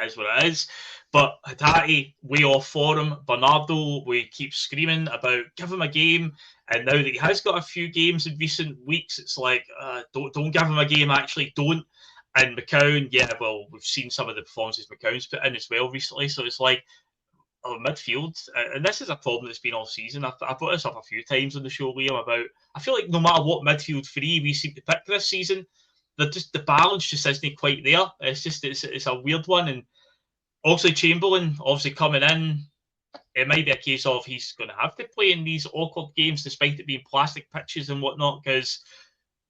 It is what it is. But Hatate, way off for him. Bernardo, we keep screaming about give him a game. And now that he has got a few games in recent weeks, it's like, don't give him a game, actually, don't. And McCown, we've seen some of the performances McCown's put in as well recently. So it's like, midfield, and this is a problem that's been all season. I've brought this up a few times on the show, Liam, about I feel like no matter what midfield three we seem to pick this season, the balance just isn't quite there. It's a weird one. And Oxlade-Chamberlain obviously coming in, it might be a case of he's going to have to play in these awkward games despite it being plastic pitches and whatnot, because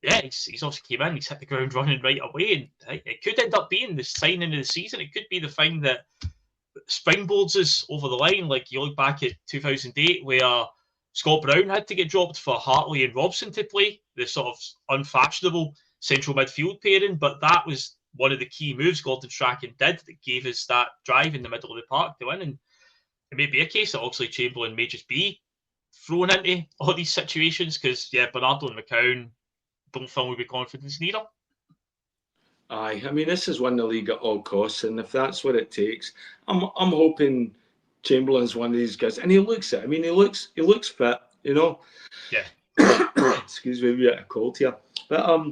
yeah, he's also came in, he's hit the ground running right away, and it could end up being the signing of the season. It could be the thing that springboards us over the line. Like you look back at 2008, where Scott Brown had to get dropped for Hartley and Robson to play, the sort of unfashionable central midfield pairing, but that was one of the key moves Gordon Strachan did that gave us that drive in the middle of the park to win. And it may be a case that Oxlade-Chamberlain may just be thrown into all these situations because, yeah, Bernardo and McCown don't fill me with confidence neither. Aye, I mean, this is win the league at all costs, and if that's what it takes, I'm hoping Chamberlain's one of these guys, and he looks it. I mean, he looks fit, you know. Yeah. Excuse me, we got a cold here, but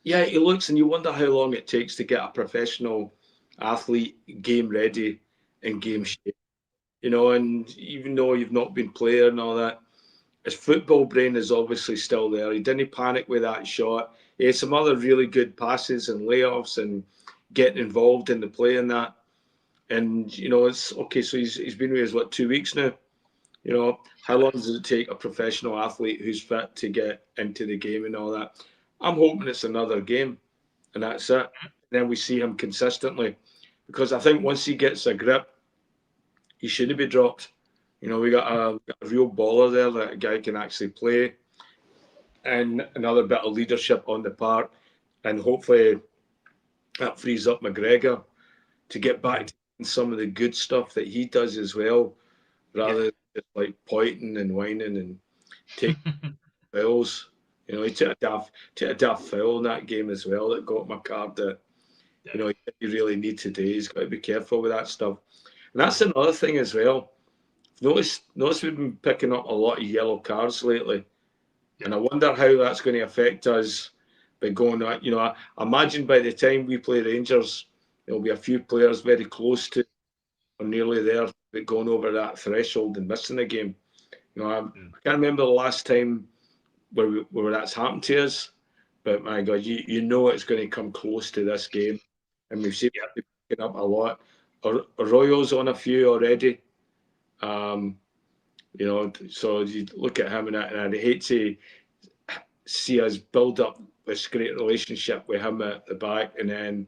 yeah, he looks, and you wonder how long it takes to get a professional athlete game ready and game shape, you know. And even though you've not been playing and all that, his football brain is obviously still there. He didn't panic with that shot. He had some other really good passes and layoffs and getting involved in the play and that. And, you know, it's okay. So he's been with us, 2 weeks now? You know, how long does it take a professional athlete who's fit to get into the game and all that? I'm hoping it's another game and that's it. And then we see him consistently, because I think once he gets a grip, he shouldn't be dropped. You know, we got a real baller there that a guy can actually play, and another bit of leadership on the park, and hopefully that frees up McGregor to get back to some of the good stuff that he does as well, rather than just like pointing and whining and taking fouls. You know, he took a daft foul in that game as well that got my card that, you know, you really need today. He's got to be careful with that stuff. And that's another thing as well. Notice we've been picking up a lot of yellow cards lately. And I wonder how that's going to affect us by going, you know, I imagine by the time we play Rangers, there'll be a few players very close to or nearly there, but going over that threshold and missing a game. You know, I can't remember the last time where that's happened to us, but my God, you know it's going to come close to this game. And we've seen it picking up a lot. Arroyo's on a few already. You know, so you look at him and I'd hate to see us build up this great relationship with him at the back and then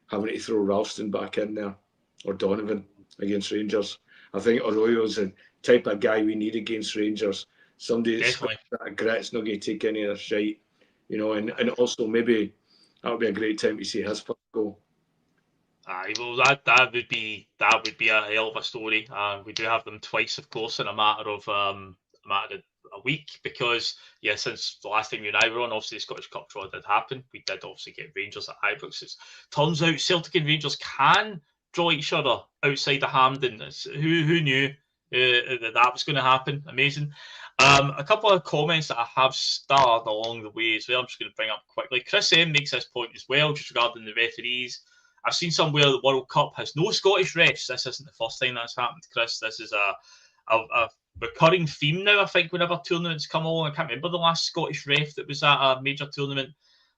having to throw Ralston back in there or Donovan against Rangers. I think Arroyo's the type of guy we need against Rangers. Somebody that's got that grit's not going to take any of their shite, you know, and also maybe that would be a great time to see his first goal. Aye, well, that would be a hell of a story. We do have them twice, of course, in a matter of a week, because since the last time you and I were on, obviously the Scottish Cup draw did happen. We did obviously get Rangers at Ibrox. It turns out Celtic and Rangers can draw each other outside of Hampden. Who knew that was going to happen? Amazing. A couple of comments that I have starred along the way as well. I'm just going to bring up quickly. Chris M makes this point as well, just regarding the referees. I've seen somewhere the World Cup has no Scottish refs. This isn't the first time that's happened, Chris. This is a recurring theme now, I think, whenever tournaments come along. I can't remember the last Scottish ref that was at a major tournament.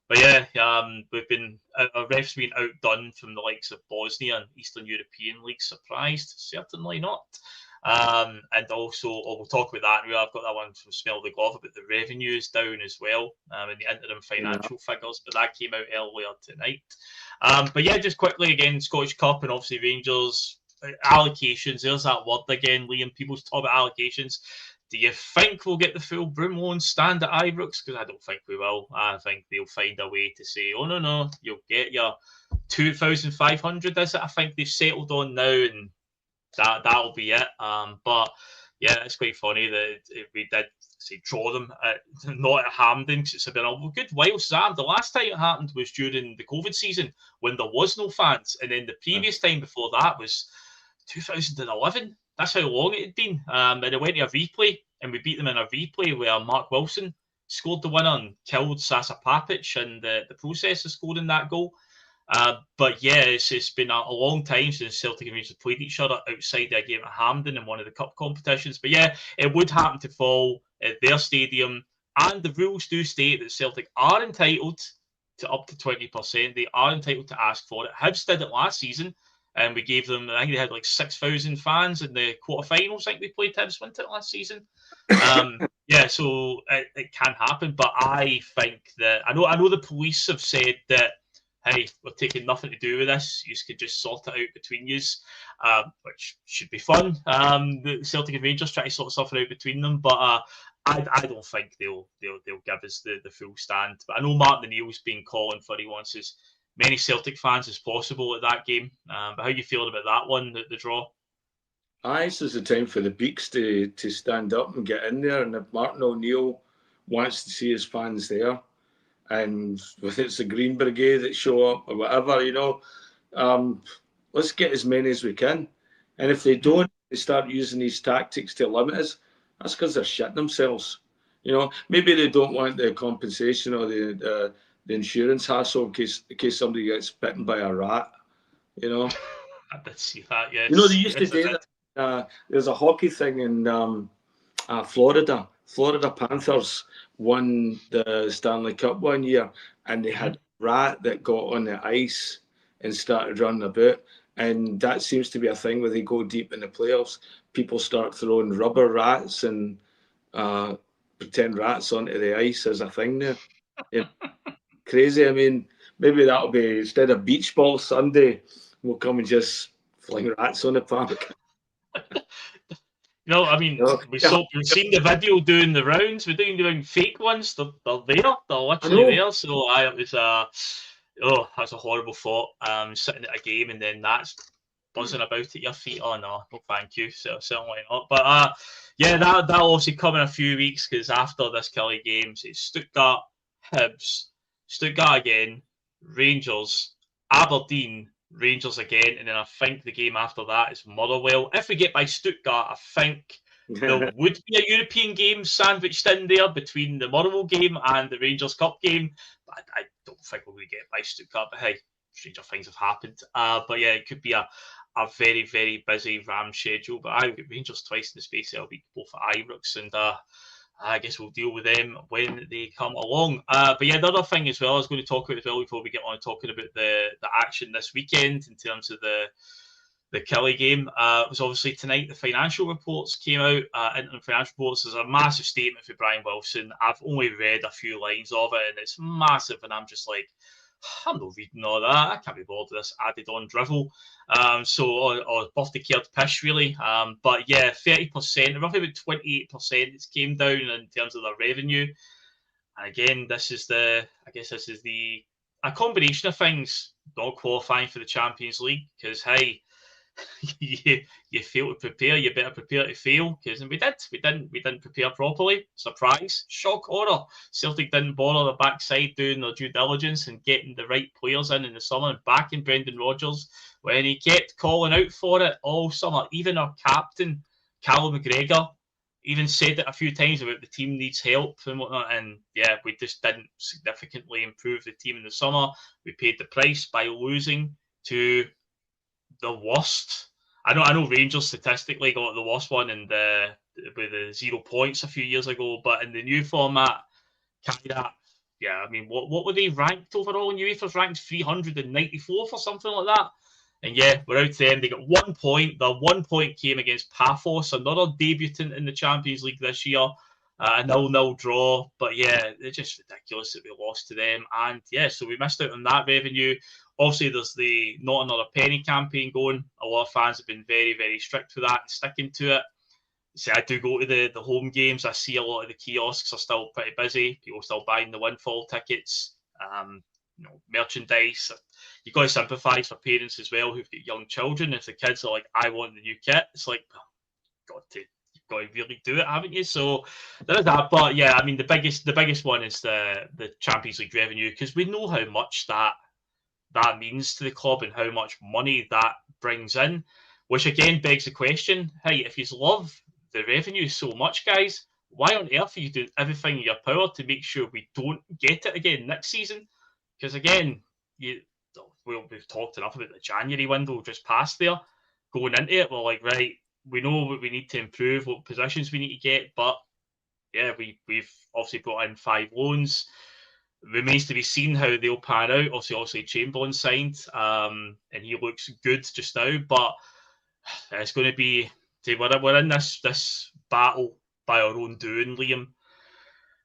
But we've been, our refs been outdone from the likes of Bosnia and Eastern European leagues. Surprised? Certainly not. And also, we'll talk about that. I've got that one from Smell the Glove about the revenues down as well, in the interim financial figures, but that came out earlier tonight. But just quickly again, Scottish Cup and obviously Rangers allocations. There's that word again, Liam. People's talk about allocations. Do you think we'll get the full Broomloan stand at Ibrox? Because I don't think we will. I think they'll find a way to say, oh, no, you'll get your 2,500, is it? I think they've settled on now, and that'll be it. But it's quite funny that we did draw them not at Hampden, because it's been a good while since that. The last time it happened was during the COVID season when there was no fans, and then the previous time before that was 2011. That's how long it had been. And it went to a replay, and we beat them in a replay where Mark Wilson scored the winner and killed Sasa Papic in the process of scoring that goal. But it's been a long time since Celtic and Rangers played each other outside their game at Hampden in one of the cup competitions. But it would happen to fall at their stadium, and the rules do state that Celtic are entitled to up to 20%. They are entitled to ask for it. Hibs did it last season, and we gave them, I think they had like 6,000 fans in the quarterfinals. I think they played Hibs, wasn't it, last season? Yeah, so it can happen, but I think that I know the police have said that, hey, we're taking nothing to do with this. You could just sort it out between you, which should be fun. The Celtic and Rangers try to sort something out between them, but I don't think they'll give us the full stand. But I know Martin O'Neill's been calling for, he wants as many Celtic fans as possible at that game. But how you feeling about that one, the draw? This is the time for the Beaks to stand up and get in there. And if Martin O'Neill wants to see his fans there, and whether it's the Green Brigade that show up or whatever, let's get as many as we can. And if they don't, they start using these tactics to limit us. That's because they're shitting themselves. Maybe they don't want the compensation or the insurance hassle in case somebody gets bitten by a rat. I did see that. Yes. They used to do that. There's a hockey thing in Florida. Florida Panthers won the Stanley Cup one year, and they had a rat that got on the ice and started running about. And that seems to be a thing where they go deep in the playoffs. People start throwing rubber rats and pretend rats onto the ice as a thing there. Crazy. I mean, maybe that'll be, instead of beach ball Sunday, we'll come and just fling rats on the park. I mean, we've seen the video doing the rounds. We're doing fake ones. They're there. They're literally there. So it was that's a horrible thought. Sitting at a game and then that's buzzing about at your feet. Oh no, thank you. So certainly not. But that'll obviously come in a few weeks, because after this Killie games, it's Stuttgart, Hibs, Stuttgart again, Rangers, Aberdeen, Rangers again, and then I think the game after that is Motherwell. If we get by Stuttgart, I think there would be a European game sandwiched in there between the Motherwell game and the Rangers Cup game. But I don't think we're going to get by Stuttgart. But hey, stranger things have happened. But yeah, it could be a very, very busy Rams schedule. But I've got Rangers twice in the space of a week, both at Ibrox, and I guess we'll deal with them when they come along. But yeah, the other thing as well I was going to talk about as well before we get on talking about the action this weekend in terms of the Killie game was obviously tonight the financial reports came out. Interim financial reports is a massive statement for Brian Wilson. I've only read a few lines of it and it's massive, and I'm just like, I'm not reading all that. I can't be bothered with this added on drivel. Or birthday cared pish, really. But yeah, 30%, roughly about 28% it's came down in terms of their revenue. And again, this is a combination of things. Not qualifying for the Champions League, because hey, you fail to prepare, you better prepare to fail, because we didn't prepare properly. Surprise, shock, horror. Celtic didn't bother the backside doing their due diligence and getting the right players in the summer and backing Brendan Rodgers when he kept calling out for it all summer. Even our captain, Callum McGregor, even said it a few times about the team needs help and whatnot. And yeah, we just didn't significantly improve the team in the summer. We paid the price by losing to the worst. I know Rangers statistically got the worst one with the 0 points a few years ago, but in the new format, I mean, what were they ranked overall in UEFA's ranked 394th or something like that? And yeah, we're out to them. They got 1 point. The 1 point came against Paphos, another debutant in the Champions League this year. A 0-0 draw. But yeah, it's just ridiculous that we lost to them. And yeah, so we missed out on that revenue. Obviously, there's the Not Another Penny campaign going. A lot of fans have been very, very strict with that and sticking to it. See, I do go to the home games. I see a lot of the kiosks are still pretty busy. People still buying the windfall tickets. Merchandise. You've got to sympathise for parents as well who've got young children. If the kids are like, I want the new kit, it's like, you've got to really do it, haven't you? So there is that. But yeah, I mean, the biggest one is the Champions League revenue, because we know how much that means to the club and how much money that brings in, which again begs the question, hey, if you love the revenue so much, guys, why on earth are you doing everything in your power to make sure we don't get it again next season? Because again, we've talked enough about the January window just past there. Going into it, we're like, right, we know what we need to improve, what positions we need to get, but yeah, we've obviously brought in 5 loans. Remains to be seen how they'll pan out. Obviously, Chamberlain signed, and he looks good just now. But it's going to be we're in this battle by our own doing, Liam.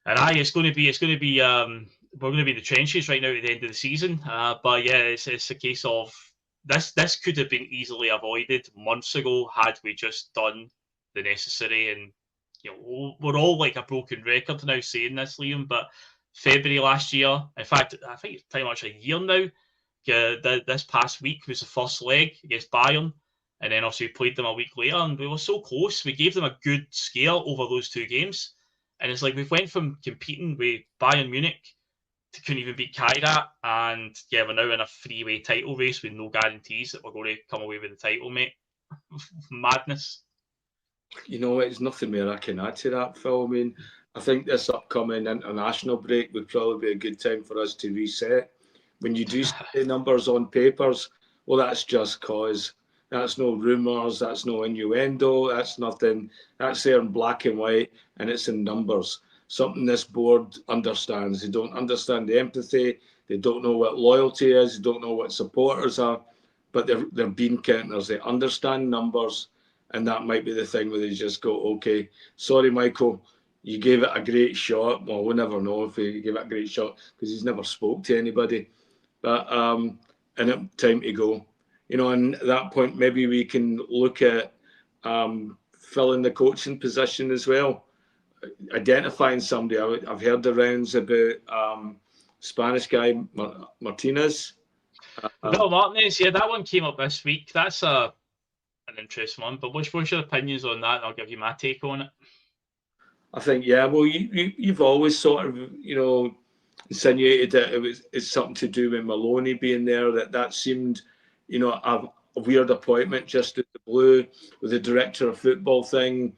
And it's going to be we're going to be in the trenches right now at the end of the season. But yeah, it's a case of this could have been easily avoided months ago had we just done the necessary. And we're all like a broken record now saying this, Liam. But February last year, in fact, I think it's pretty much a year now. This past week was the first leg against Bayern, and then also we played them a week later, and we were so close. We gave them a good scare over those two games, and it's like we went from competing with Bayern Munich to couldn't even beat Kairat, and yeah, we're now in a three-way title race with no guarantees that we're going to come away with the title, mate. Madness. It's nothing more I can add to that, Phil. I mean, I think this upcoming international break would probably be a good time for us to reset. When you do see numbers on papers, well, that's just cause. That's no rumours, that's no innuendo, that's nothing. That's there in black and white, and it's in numbers. Something this board understands. They don't understand the empathy. They don't know what loyalty is. They don't know what supporters are. But they're bean counters. They understand numbers, and that might be the thing where they just go, okay, sorry, Michael, you gave it a great shot. Well, we'll never know if he gave it a great shot because he's never spoke to anybody. But and it's time to go. And at that point, maybe we can look at filling the coaching position as well. Identifying somebody. I've heard the rounds about Spanish guy Martinez. Bill Martinez, yeah, that one came up this week. That's an interesting one. But what's your opinions on that? I'll give you my take on it. I think, yeah. Well, you've always sort of insinuated that it's something to do with Maloney being there. That seemed, a weird appointment just at the blue with the director of football thing,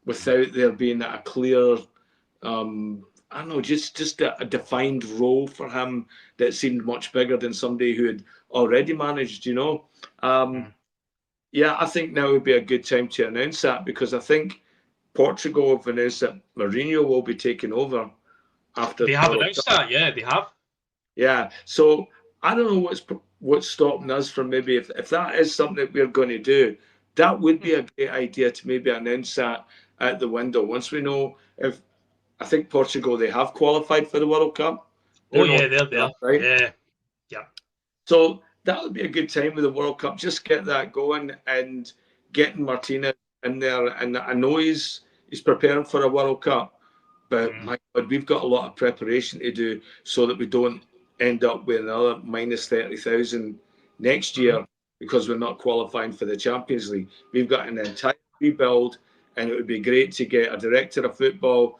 without there being a clear, I don't know, just a defined role for him that seemed much bigger than somebody who had already managed. Yeah, I think now would be a good time to announce that, because I think Portugal have announced that Mourinho will be taking over after. They have announced that, yeah, they have. Yeah, so I don't know what's stopping us from maybe if that is something that we're going to do, that would be a great idea to maybe announce that at the window once we know if. I think Portugal, they have qualified for the World Cup. They're there, right? Yeah. So that would be a good time with the World Cup. Just get that going and getting Martinez in there. And I know he's preparing for a World Cup, but my God, we've got a lot of preparation to do so that we don't end up with another minus 30,000 next year because we're not qualifying for the Champions League. We've got an entire rebuild, and it would be great to get a director of football,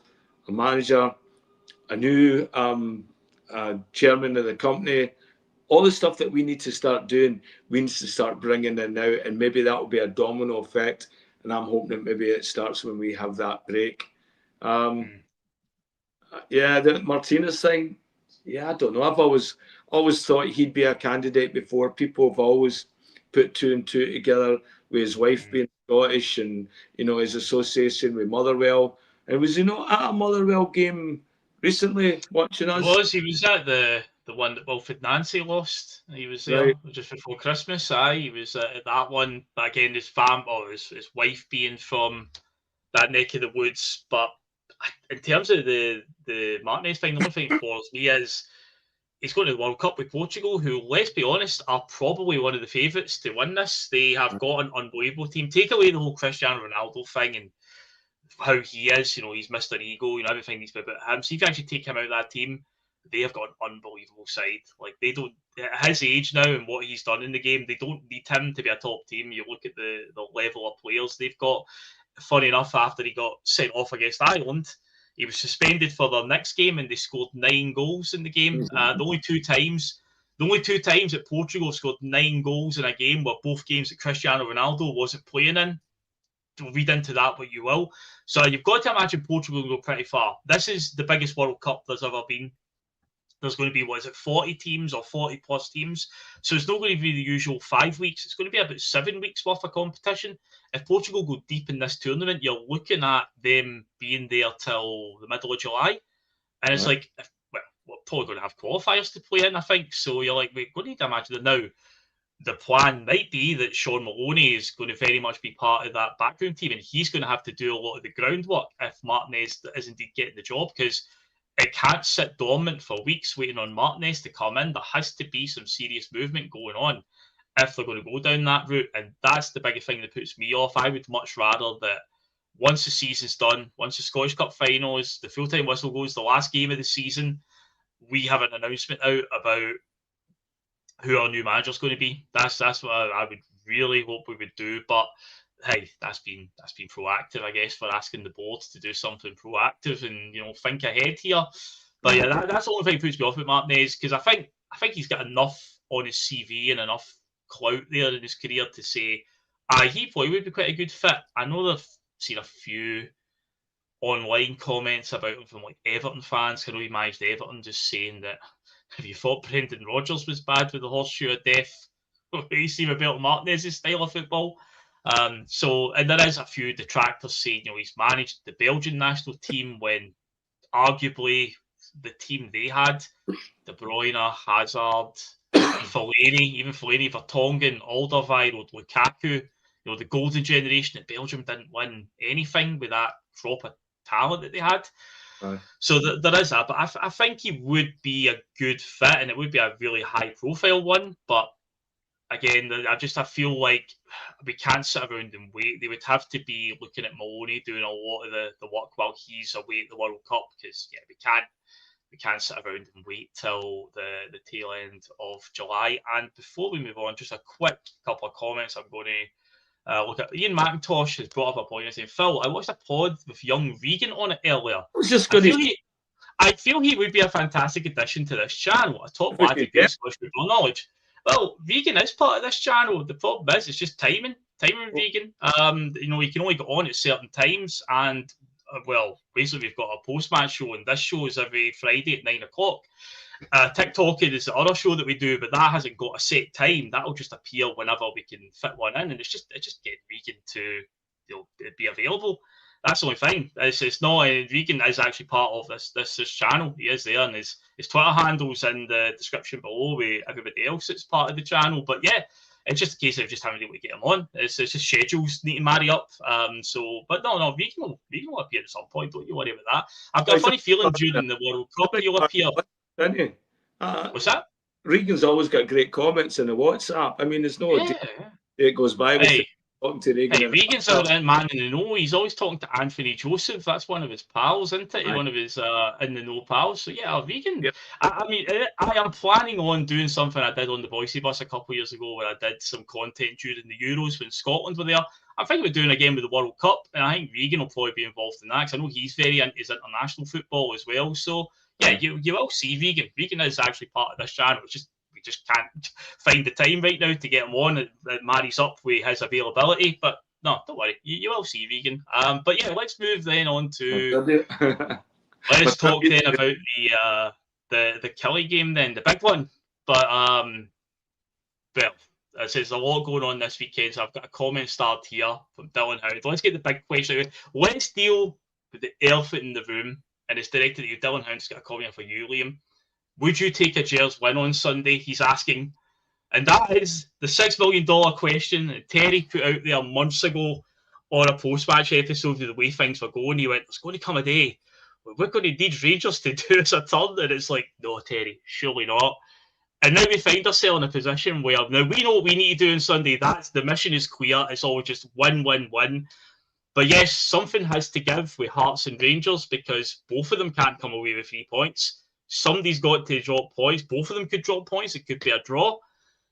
a manager, a new chairman of the company, all the stuff that we need to start doing, we need to start bringing in now, and maybe that will be a domino effect, and I'm hoping that maybe it starts when we have that break. Yeah, the Martinez thing, yeah, I don't know. I've always thought he'd be a candidate before. People have always put two and two together with his wife being Scottish and, his association with Motherwell. And was he not at a Motherwell game recently watching us? He was at the one that Wilfred Nancy lost. He was there just before Christmas. He was at that one. But again, his wife being from that neck of the woods. But in terms of the Martinez thing, the only thing for me is he's going to the World Cup with Portugal, who, let's be honest, are probably one of the favourites to win this. They have got an unbelievable team. Take away the whole Cristiano Ronaldo thing and how he is, he's Mr. Ego, everything needs to be about him. So if you actually take him out of that team, they have got an unbelievable side. Like, they don't, at his age now and what he's done in the game, they don't need him to be a top team. You look at the level of players they've got. Funny enough, after he got sent off against Ireland, he was suspended for their next game and they scored 9 goals in the game. The only two times that Portugal scored 9 goals in a game were both games that Cristiano Ronaldo wasn't playing in. Read into that what you will. So you've got to imagine Portugal will go pretty far. This is the biggest World Cup there's ever been. There's going to be, 40 teams or 40 plus teams? So it's not going to be the usual 5 weeks. It's going to be about 7 weeks worth of competition. If Portugal go deep in this tournament, you're looking at them being there till the middle of July. And it's like, probably going to have qualifiers to play in, I think. So you're like, we're going to need to imagine that now. The plan might be that Sean Maloney is going to very much be part of that background team, and he's going to have to do a lot of the groundwork if Martinez is indeed getting the job, because it can't sit dormant for weeks waiting on Martinez to come in. There has to be some serious movement going on if they're going to go down that route, and that's the biggest thing that puts me off. I would much rather that once the season's done, once the Scottish Cup final is, the full-time whistle goes, the last game of the season, we have an announcement out about who our new manager's going to be. That's what I would really hope we would do. But hey, that's been proactive, I guess, for asking the board to do something proactive and think ahead here. But yeah, that's the only thing that puts me off with Martinez, because I think he's got enough on his CV and enough clout there in his career to say, he probably would be quite a good fit. I know they've seen a few online comments about him from like Everton fans. I know he managed Everton, just saying that, if you thought Brendan Rodgers was bad with the horseshoe of death, you see about Martinez's style of football. And there is a few detractors saying, he's managed the Belgian national team when arguably the team they had, De Bruyne, Hazard, Fellaini, Vertonghen, Alderweireld, Lukaku, the golden generation that Belgium didn't win anything with that crop of talent that they had. So there is that, but I think he would be a good fit, and it would be a really high-profile one. But again, I feel like we can't sit around and wait. They would have to be looking at Maloney doing a lot of the work while he's away at the World Cup, because we can't sit around and wait till the tail end of July. And before we move on, just a quick couple of comments I'm going to look at. Ian McIntosh has brought up a point and saying, Phil, I watched a pod with young Regan on it earlier. I was just going to... I feel he would be a fantastic addition to this channel, a top lad with good Scottish football knowledge. Well, Regan is part of this channel. The problem is, it's just timing Regan. He can only get on at certain times, and basically we've got a post-match show, and this show is every Friday at 9 o'clock. TikTok is the other show that we do, but that hasn't got a set time. That'll just appear whenever we can fit one in, and it's just getting Regan to be available. That's the only thing. It's not. Regan is actually part of this channel. He is there, and his Twitter handle's in the description below with everybody else that's part of the channel. But yeah, it's just a case of just having to get him on. It's just schedules need to marry up. But no, Regan will appear at some point. Don't you worry about that. I've got a funny feeling during the World Cup he'll appear. Didn't you? What's that? Regan's always got great comments in the WhatsApp. I mean, there's no it goes by with talking to Regan. Hey, Regan's a man in the know. He's always talking to Anthony Joseph. That's one of his pals, isn't it? One of his in the know pals. So yeah, Regan. Yep. I mean, I am planning on doing something I did on the Bhoys bus a couple of years ago, where I did some content during the Euros when Scotland were there. I'm thinking of doing again with the World Cup, and I think Regan will probably be involved in that, because I know he's very into his international football as well. So yeah, you will see Regan. Regan is actually part of this channel. We just can't find the time right now to get him on. It marries up with his availability. But no, don't worry. You will see Regan. But yeah, let's move then on to... let's talk then about the Killie game then, the big one. But, there's a lot going on this weekend, so I've got a comment start here from Dylan Hound. Let's get the big question. Let's deal with the elephant in the room, and it's directed at you. Dylan Hound's got a comment for you, Liam. Would you take a Gers win on Sunday? He's asking. And that is the $6 million question that Terry put out there months ago on a post-match episode of the way things were going. He went, there's going to come a day where we're going to need Rangers to do us a turn. And it's like, no, Terry, surely not. And now we find ourselves in a position where now we know what we need to do on Sunday. The mission is clear. It's all just win, win, win. But yes, something has to give with Hearts and Rangers, because both of them can't come away with 3 points. Somebody's got to drop points. Both of them could drop points. It could be a draw.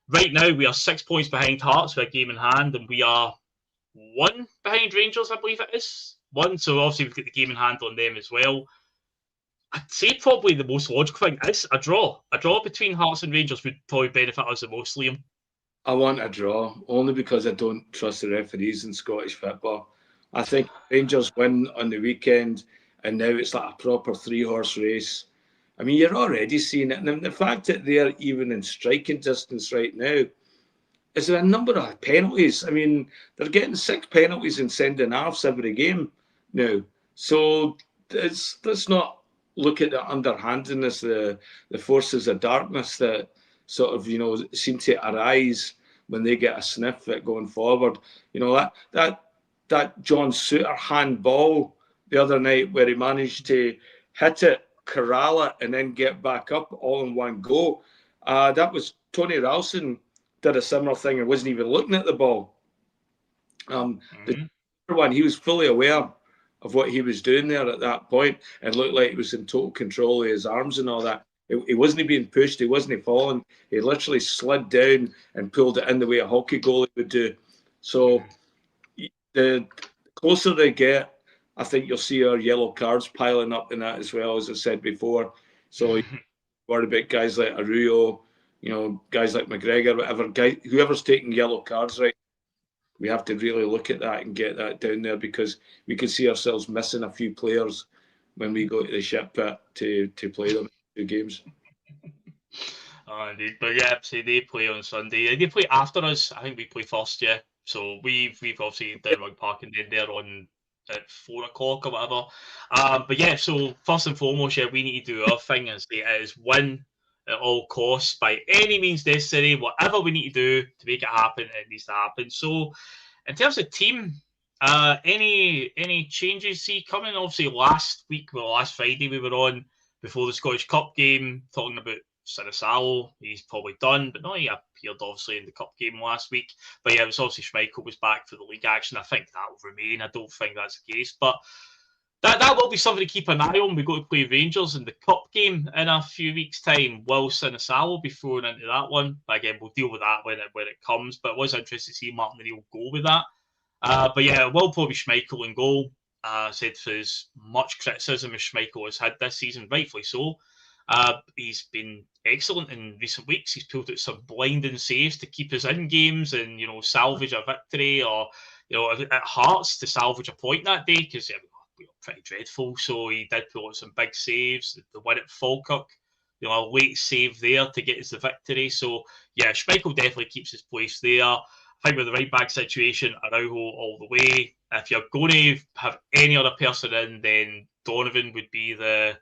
Right now, we are 6 points behind Hearts with a game in hand, and we are 1 behind Rangers, I believe it is. 1, so obviously we've got the game in hand on them as well. I'd say probably the most logical thing is a draw. A draw between Hearts and Rangers would probably benefit us the most, Liam. I want a draw, only because I don't trust the referees in Scottish football. I think Rangers win on the weekend, and now it's like a proper 3-horse race. I mean, you're already seeing it. And the fact that they're even in striking distance right now, is there a number of penalties? I mean, they're getting 6 penalties and sending halves every game now. So that's not look at the underhandedness, the forces of darkness that sort of, seem to arise when they get a sniff at going forward. That John Souttar handball the other night where he managed to hit it, corral it, and then get back up all in one go. That was Tony Ralston did a similar thing and wasn't even looking at the ball. The one, he was fully aware of what he was doing there at that point and looked like he was in total control of his arms and all that. He wasn't being pushed, he wasn't falling. He literally slid down and pulled it in the way a hockey goalie would do. So the closer they get, I think you'll see our yellow cards piling up in that as well, as I said before. So worried about guys like Arroyo, guys like McGregor, whoever's taking yellow cards, right? We have to really look at that and get that down there, because we could see ourselves missing a few players when we go to the ship pit to play them in 2 games. Oh, indeed. But yeah, so they play on Sunday. They play after us. I think we play first, yeah. So we've obviously down Rugby Park and then they're on at 4 o'clock or whatever. But yeah, so first and foremost, yeah, we need to do our thing is win at all costs by any means necessary. Whatever we need to do to make it happen, it needs to happen. So in terms of team, any changes see coming? Obviously last Friday we were on before the Scottish Cup game talking about Sinisalo. He's probably done, but no, he appeared obviously in the Cup game last week. But yeah, it was obviously Schmeichel was back for the league action. I think that will remain. I don't think that's the case, but that will be something to keep an eye on. We go to play Rangers in the Cup game in a few weeks' time. Will Sinisalo be thrown into that one? But again, we'll deal with that when it comes. But it was interesting to see Martin O'Neill go with that. But yeah, it will probably Schmeichel in goal. Said for as much criticism as Schmeichel has had this season, rightfully so. He's been excellent in recent weeks. He's pulled out some blinding saves to keep us in games and, salvage a victory, or, at Hearts to salvage a point that day, because we were pretty dreadful. So he did pull out some big saves. The win at Falkirk, a late save there to get us the victory. So yeah, Schmeichel definitely keeps his place there. I think with the right back situation, Araujo all the way. If you're going to have any other person in, then Donovan would be the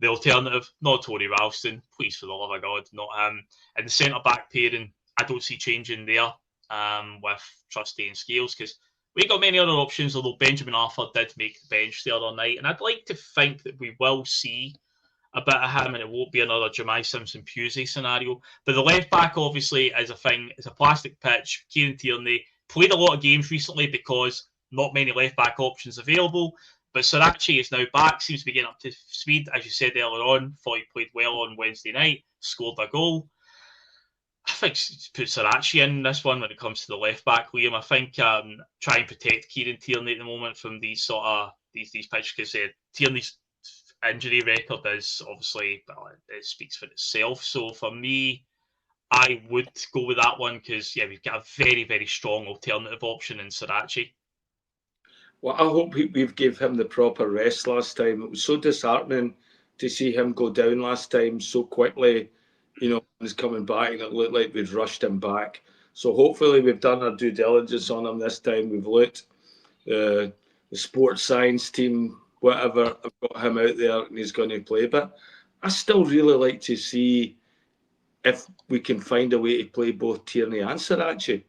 alternative, not Tony Ralston, please, for the love of God, not him. And the centre-back pairing, I don't see changing there with Trusty and Scales, because we got many other options, although Benjamin Arthur did make the bench the other night. And I'd like to think that we will see a bit of him and it won't be another Jemai Simpson-Pusey scenario. But the left-back, obviously, is a thing. It's a plastic pitch. Kieran Tierney played a lot of games recently because not many left-back options available. But Sirachi is now back, seems to be getting up to speed, as you said earlier on. Thought he played well on Wednesday night, scored a goal. I think put Sirachi in this one when it comes to the left back, Liam. I think try and protect Kieran Tierney at the moment from these sort of these pitches, because Tierney's injury record is obviously, it speaks for itself. So for me, I would go with that one because we've got a very, very strong alternative option in Sirachi. Well, I hope we've gave him the proper rest last time. It was so disheartening to see him go down last time so quickly. He's coming back and it looked like we'd rushed him back. So hopefully we've done our due diligence on him this time. We've looked, the sports science team, whatever, have got him out there and he's going to play. But I still really like to see if we can find a way to play both Tierney and Sirachi.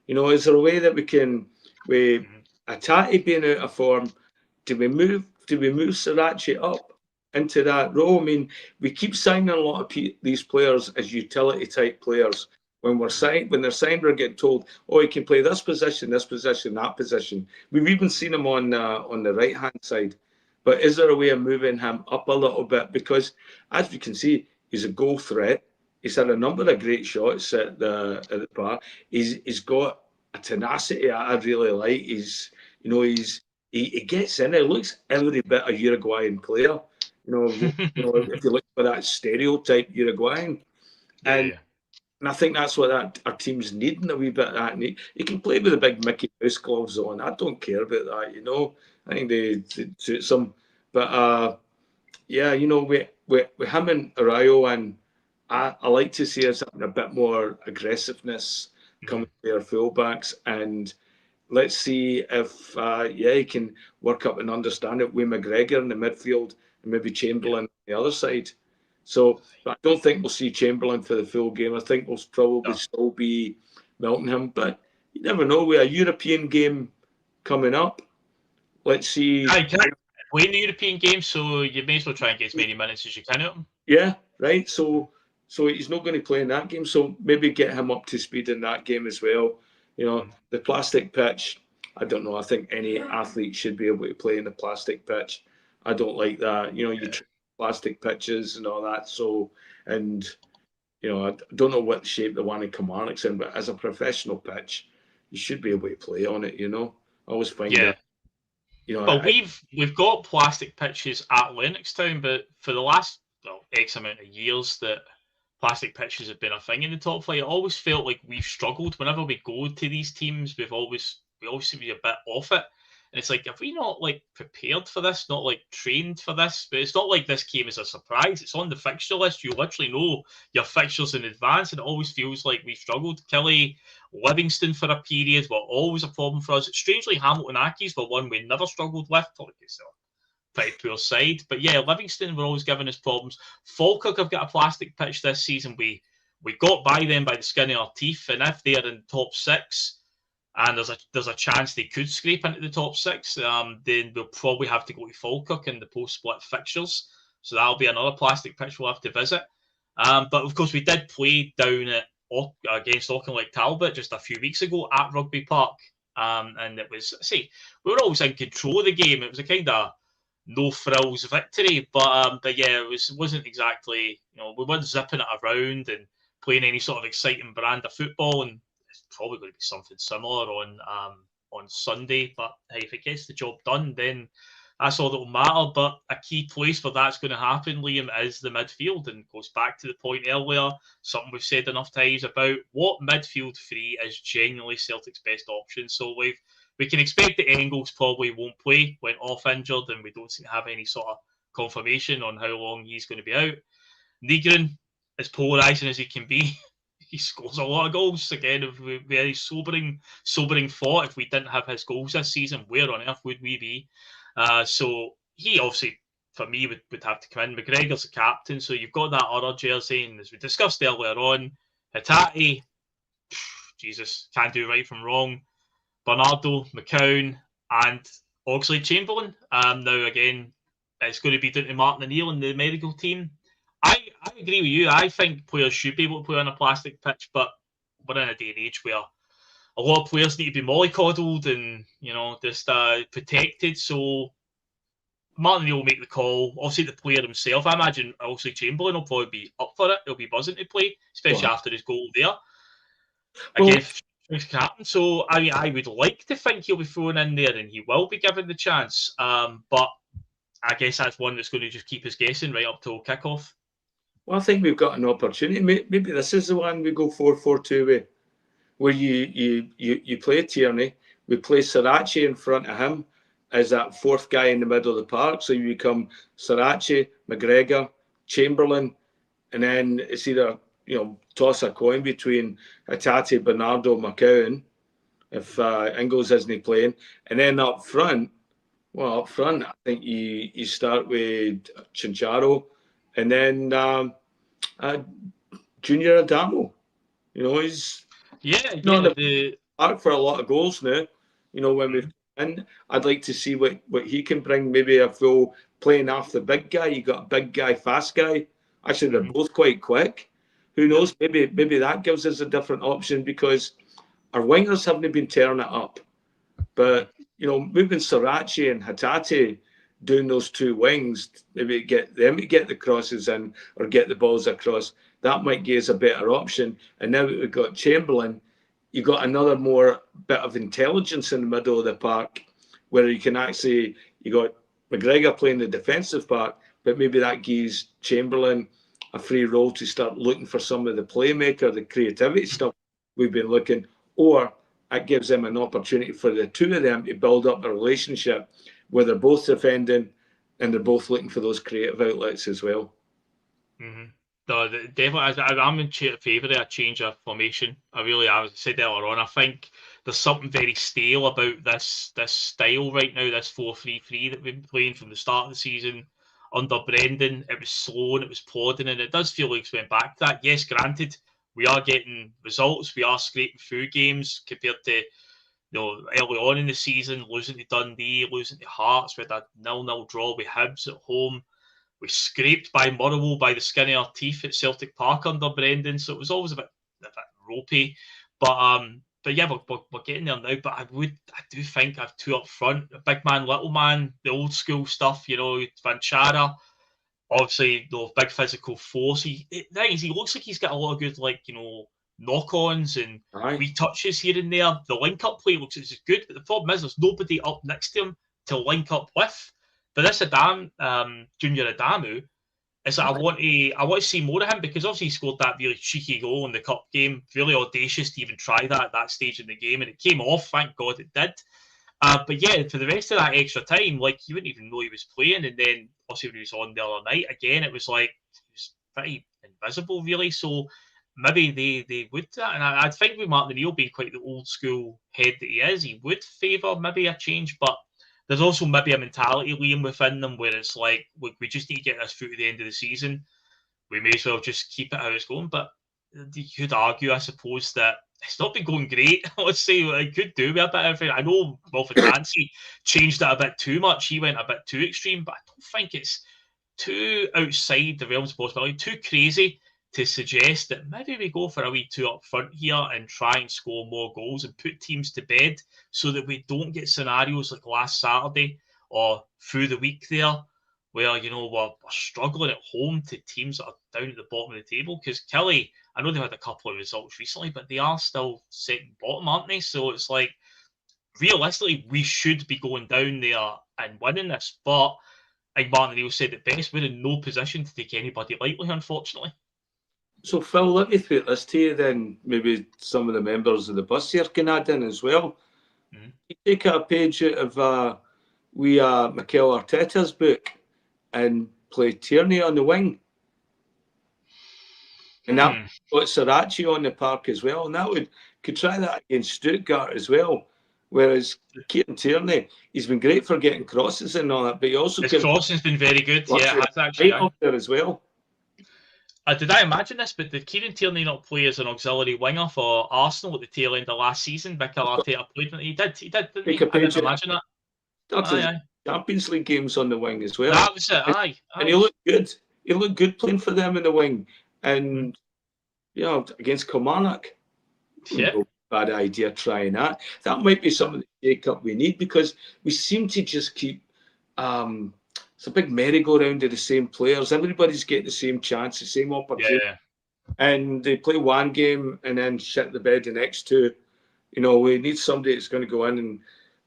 Is there a way that we can, Atati being out of form, do we move Sirachi up into that role? I mean, we keep signing a lot of these players as utility type players. When they're signed, we're getting told, oh, he can play this position, that position. We've even seen him on the right hand side. But is there a way of moving him up a little bit? Because as we can see, he's a goal threat. He's had a number of great shots at the bar. He's got a tenacity I really like. He gets in there, looks every bit a Uruguayan player. If you look for that stereotype Uruguayan, and I think that's what our team's needing a wee bit of that. And he can play with the big Mickey Mouse gloves on. I don't care about that. I think they suit some, but with him and Arroyo, and I like to see us having a bit more aggressiveness coming to our fullbacks, and let's see if he can work up and understand it with McGregor in the midfield and maybe Chamberlain on the other side. So I don't think we'll see Chamberlain for the full game. I think we'll probably still be melting him, but you never know. With a European game coming up, let's see. Win the European game, so you may as well try and get as many minutes as you can out of him. Yeah, right. So he's not going to play in that game. So maybe get him up to speed in that game as well. You know, the plastic pitch, I don't know. I think any athlete should be able to play in the plastic pitch. I don't like that. You know, you train plastic pitches and all that. So, and, you know, I don't know what shape the one in Kilmarnock's in, but as a professional pitch, you should be able to play on it, you know. I always find that. You know, well, we've got plastic pitches at Lennoxtown, but for the last X amount of years that plastic pitches have been a thing in the top flight, it always felt like we've struggled whenever we go to these teams. We always seem to be a bit off it, and it's like, have we not like prepared for this, not like trained for this? But it's not like this came as a surprise. It's on the fixture list. You literally know your fixtures in advance, and it always feels like we struggled. Killie, Livingston for a period were always a problem for us. Strangely, Hamilton Accies were one we never struggled with. Pretty poor side, but yeah, Livingston were always giving us problems. Falkirk have got a plastic pitch this season. We got by them by the skin of our teeth, and if they're in top six, and there's a chance they could scrape into the top six, then we'll probably have to go to Falkirk in the post-split fixtures. So that'll be another plastic pitch we'll have to visit. But of course, we did play down against Oxlade-Chamberlain just a few weeks ago at Rugby Park, and it was, we were always in control of the game. It was a kind of no frills victory, but yeah, it wasn't exactly, you know, we weren't zipping it around and playing any sort of exciting brand of football, and it's probably going to be something similar on Sunday. But hey, if it gets the job done, then that's all that will matter. But a key place where that's going to happen, Liam, is the midfield, and goes back to the point earlier, something we've said enough times about what midfield three is genuinely Celtic's best option. So we can expect that Engels probably won't play, went off injured, and we don't seem to have any sort of confirmation on how long he's going to be out. Nygren, as polarising as he can be, he scores a lot of goals. Again, a very sobering thought. If we didn't have his goals this season, where on earth would we be? So he obviously, for me, would have to come in. McGregor's the captain, so you've got that other jersey, and as we discussed earlier on, Hatate, Jesus, can't do right from wrong. Bernardo, McCown, and Oxlade-Chamberlain. Now, again, it's going to be down to Martin O'Neill and the medical team. I agree with you. I think players should be able to play on a plastic pitch, but we're in a day and age where a lot of players need to be mollycoddled and, you know, just protected. So Martin O'Neill will make the call. Obviously, the player himself, I imagine Oxlade-Chamberlain will probably be up for it. He'll be buzzing to play, especially after his goal there. Again, captain, so I would like to think he'll be thrown in there and he will be given the chance. But I guess that's one that's going to just keep us guessing right up till kickoff. Well, I think we've got an opportunity. Maybe this is the one we go 4-4-2 with, where you play Tierney, we play Sirachi in front of him as that fourth guy in the middle of the park. So you become Sirachi, McGregor, Chamberlain, and then it's either, you know, toss a coin between Hatate, Bernardo, McCown, if Ingles isn't playing. And then up front, I think you start with Chincharo, and then Junior Adamo. You know, he's not the park for a lot of goals now. You know, when we've in, I'd like to see what he can bring. Maybe a full playing off the big guy. You got a big guy, fast guy. Actually, they're both quite quick. Who knows? Maybe that gives us a different option, because our wingers haven't been tearing it up. But, you know, moving Sirachi and Hatate doing those two wings, maybe get them to get the crosses in or get the balls across, that might give us a better option. And now that we've got Chamberlain, you've got another more bit of intelligence in the middle of the park, where you can actually, you got McGregor playing the defensive part, but maybe that gives Chamberlain a free role to start looking for some of the playmaker, the creativity stuff we've been looking, or it gives them an opportunity for the two of them to build up a relationship where they're both defending and they're both looking for those creative outlets as well. Mm-hmm. No, definitely, I'm in favour of a change of formation. I said earlier on, I think there's something very stale about this style right now, this 4-3-3 that we've been playing from the start of the season under Brendan. It was slow and it was plodding, and it does feel like it's went back to that. Yes, granted, we are getting results. We are scraping through games compared to early on in the season, losing to Dundee, losing to Hearts. We had a 0-0 draw with Hibs at home. We scraped by Motherwell by the skin of our teeth at Celtic Park under Brendan, so it was always a bit ropey. But yeah, we're getting there now. But I do think I've two up front, big man, little man, the old school stuff. Vanchara, obviously, big physical force. The thing is, he looks like he's got a lot of good, knock-ons and wee touches here and there. The link-up play looks as good, but the problem is there's nobody up next to him to link up with. But this Junior Adamu, is that I want to see more of him, because obviously he scored that really cheeky goal in the cup game, really audacious to even try that at that stage in the game, and it came off. Thank God it did. But yeah, for the rest of that extra time, you wouldn't even know he was playing, and then obviously when he was on the other night again, it was like he was pretty invisible, really. So maybe they would do that, and I think with Martin O'Neill being quite the old school head that he is, he would favour maybe a change, but there's also maybe a mentality, Liam, within them where it's like, look, we just need to get this through to the end of the season. We may as well just keep it how it's going. But you could argue, I suppose, that it's not been going great. Let's say it could do with a bit of everything. I know Wilfred Nancy changed it a bit too much. He went a bit too extreme, but I don't think it's too outside the realms of possibility, too crazy to suggest that maybe we go for a wee two up front here and try and score more goals and put teams to bed so that we don't get scenarios like last Saturday or through the week there where, we're struggling at home to teams that are down at the bottom of the table. Because Killie, I know they've had a couple of results recently, but they are still second bottom, aren't they? So it's like, realistically, we should be going down there and winning this. But like Martin O'Neill said it best, we're in no position to take anybody lightly, unfortunately. So, Phil, let me throw this to you then. Maybe some of the members of the bus here can add in as well. Mm-hmm. You take a page out of Mikel Arteta's book and play Tierney on the wing. And that got Sarachi on the park as well. And could try that against Stuttgart as well. Whereas Kieran Tierney, he's been great for getting crosses and all that, but he also his crossing's been very good. Yeah, that's actually up there as well. Did I imagine this? But did Kieran Tierney not play as an auxiliary winger for Arsenal at the tail end of last season? Mikel Arteta played. He did. Didn't he? I didn't imagine that. That's Champions League games on the wing as well. That was it. Aye. And he looked good. He looked good playing for them in the wing. And against Kilmarnock, no bad idea trying that. That might be some of the shake-up we need, because we seem to just keep. It's a big merry-go-round of the same players. Everybody's getting the same chance, the same opportunity. Yeah. And they play one game and then shit the bed the next two. We need somebody that's going to go in and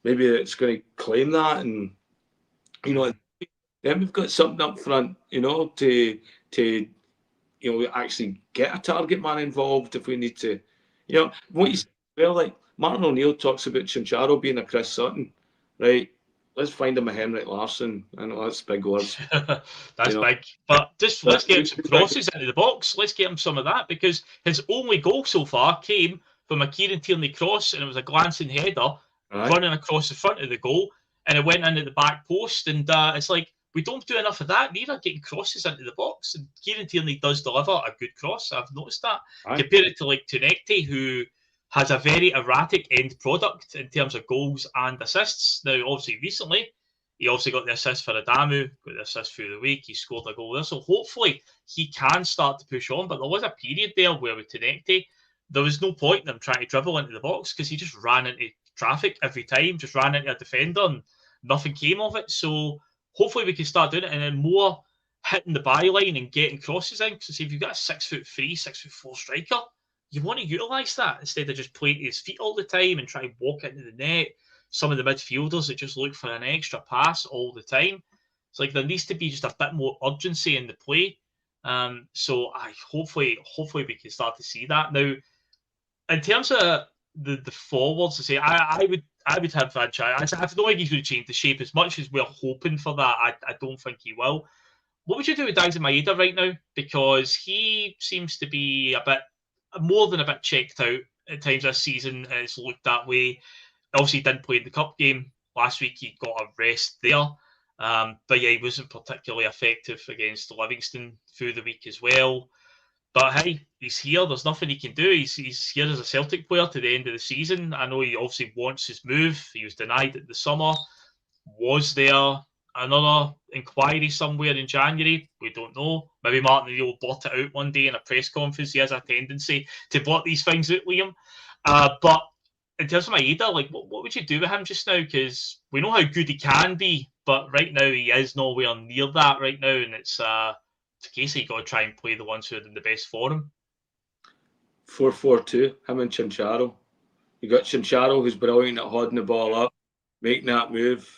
maybe it's going to claim that. And, then we've got something up front, to actually get a target man involved if we need to. What you say, well, like Martin O'Neill talks about Chincharo being a Chris Sutton, right? Let's find him a Henrik Larsson. I know that's big words. That's big. But let's get him some crosses into the box. Let's get him some of that, because his only goal so far came from a Kieran Tierney cross, and it was a glancing header running across the front of the goal, and it went into the back post. And it's like, we don't do enough of that, neither, getting crosses into the box. And Kieran Tierney does deliver a good cross. I've noticed that. Compare it to Tunekti, who has a very erratic end product in terms of goals and assists. Now, obviously, recently, he also got the assist for Adamu, got the assist through the week. He scored a goal there. So hopefully he can start to push on. But there was a period there where with Tunekti, there was no point in him trying to dribble into the box, because he just ran into traffic every time, just ran into a defender, and nothing came of it. So hopefully we can start doing it, and then more hitting the byline and getting crosses in. Because if you've got a 6'3", 6'4" striker, you want to utilise that instead of just playing to his feet all the time and try and walk into the net. Some of the midfielders that just look for an extra pass all the time. It's like there needs to be just a bit more urgency in the play. So hopefully we can start to see that. Now, in terms of the forwards, to say I would have Vanchai. I don't think he's going to change the shape as much as we're hoping for that. I don't think he will. What would you do with Daizen Maeda right now? Because he seems to be more than a bit checked out at times this season. It's looked that way. Obviously, he didn't play in the cup game last week. He got a rest there. But yeah, he wasn't particularly effective against Livingston through the week as well. But hey, he's here. There's nothing he can do. He's here as a Celtic player to the end of the season. I know he obviously wants his move. He was denied it the summer. Was there another inquiry somewhere in January? We don't know. Maybe Martin O'Neill blurt it out one day in a press conference. He has a tendency to blurt these things out, Liam. But in terms of Maeda, like, what would you do with him just now? Because we know how good he can be, but right now he is nowhere near that right now, and it's a case you got to try and play the ones who are in the best form. 4-4-2, him and Chincharo. You got Chincharo, who's brilliant at holding the ball up, making that move,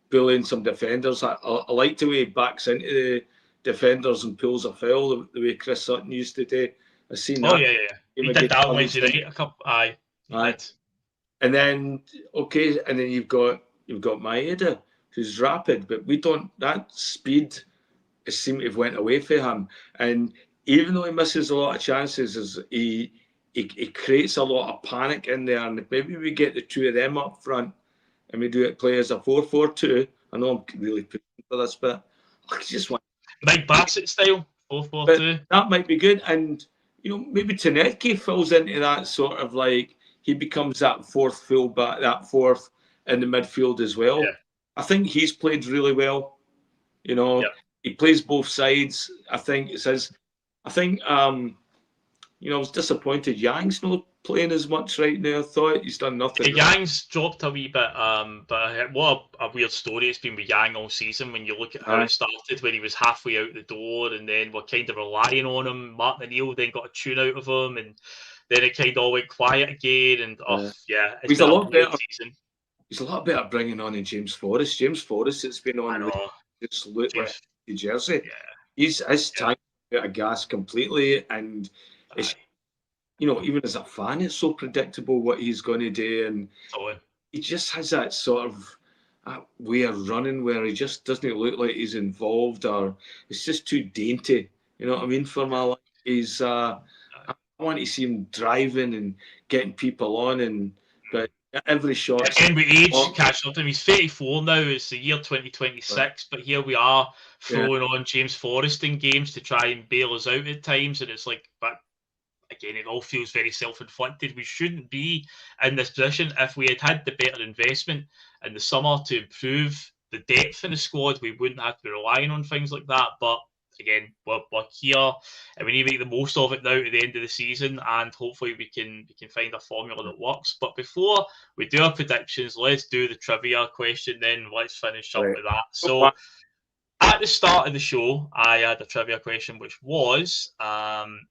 bullying some defenders. I like the way he backs into the defenders and pulls a foul, the way Chris Sutton used to do. I've seen that. Oh, yeah. He did that on Wednesday night. A couple, aye. And then, and then you've got Maeda, who's rapid, but that speed has seemed to have went away from him. And even though he misses a lot of chances, he creates a lot of panic in there. And maybe we get the two of them up front and we do it play as a 4-4-2. I know I'm really pushing for this, but I just want Mike Bassett style, 4-4-2. That might be good. And maybe Tanetki falls into that sort of like he becomes that fourth fullback, that fourth in the midfield as well. Yeah. I think he's played really well. He plays both sides. I think it's his. I think I was disappointed. Yang's not playing as much right now. I thought he's done nothing. Yang's dropped a wee bit, but what a weird story it's been with Yang all season when you look at how it started, when he was halfway out the door and then we're kind of relying on him. Martin O'Neill then got a tune out of him and then it kind of all went quiet again. And he's a lot better. Season. He's a lot better bringing on in James Forrest. James Forrest has been on just look like the jersey. Yeah. His tank out of gas completely, and it's even as a fan, it's so predictable what he's going to do, and he just has that sort of way of running where he just doesn't look like he's involved, or it's just too dainty. You know what I mean? For my life, he's. I want to see him driving and getting people on, but every shot. Again, with age catching up to him, he's 34 now. It's the year 2026, but here we are throwing on James Forrest in games to try and bail us out at times, and it's like, but again, it all feels very self-inflicted. We shouldn't be in this position. If we had the better investment in the summer to improve the depth in the squad, we wouldn't have to be relying on things like that. But again, we're here, and we need to make the most of it now at the end of the season, and hopefully we can find a formula that works. But before we do our predictions, let's do the trivia question. Then let's finish up with that. So at the start of the show, I had a trivia question, which was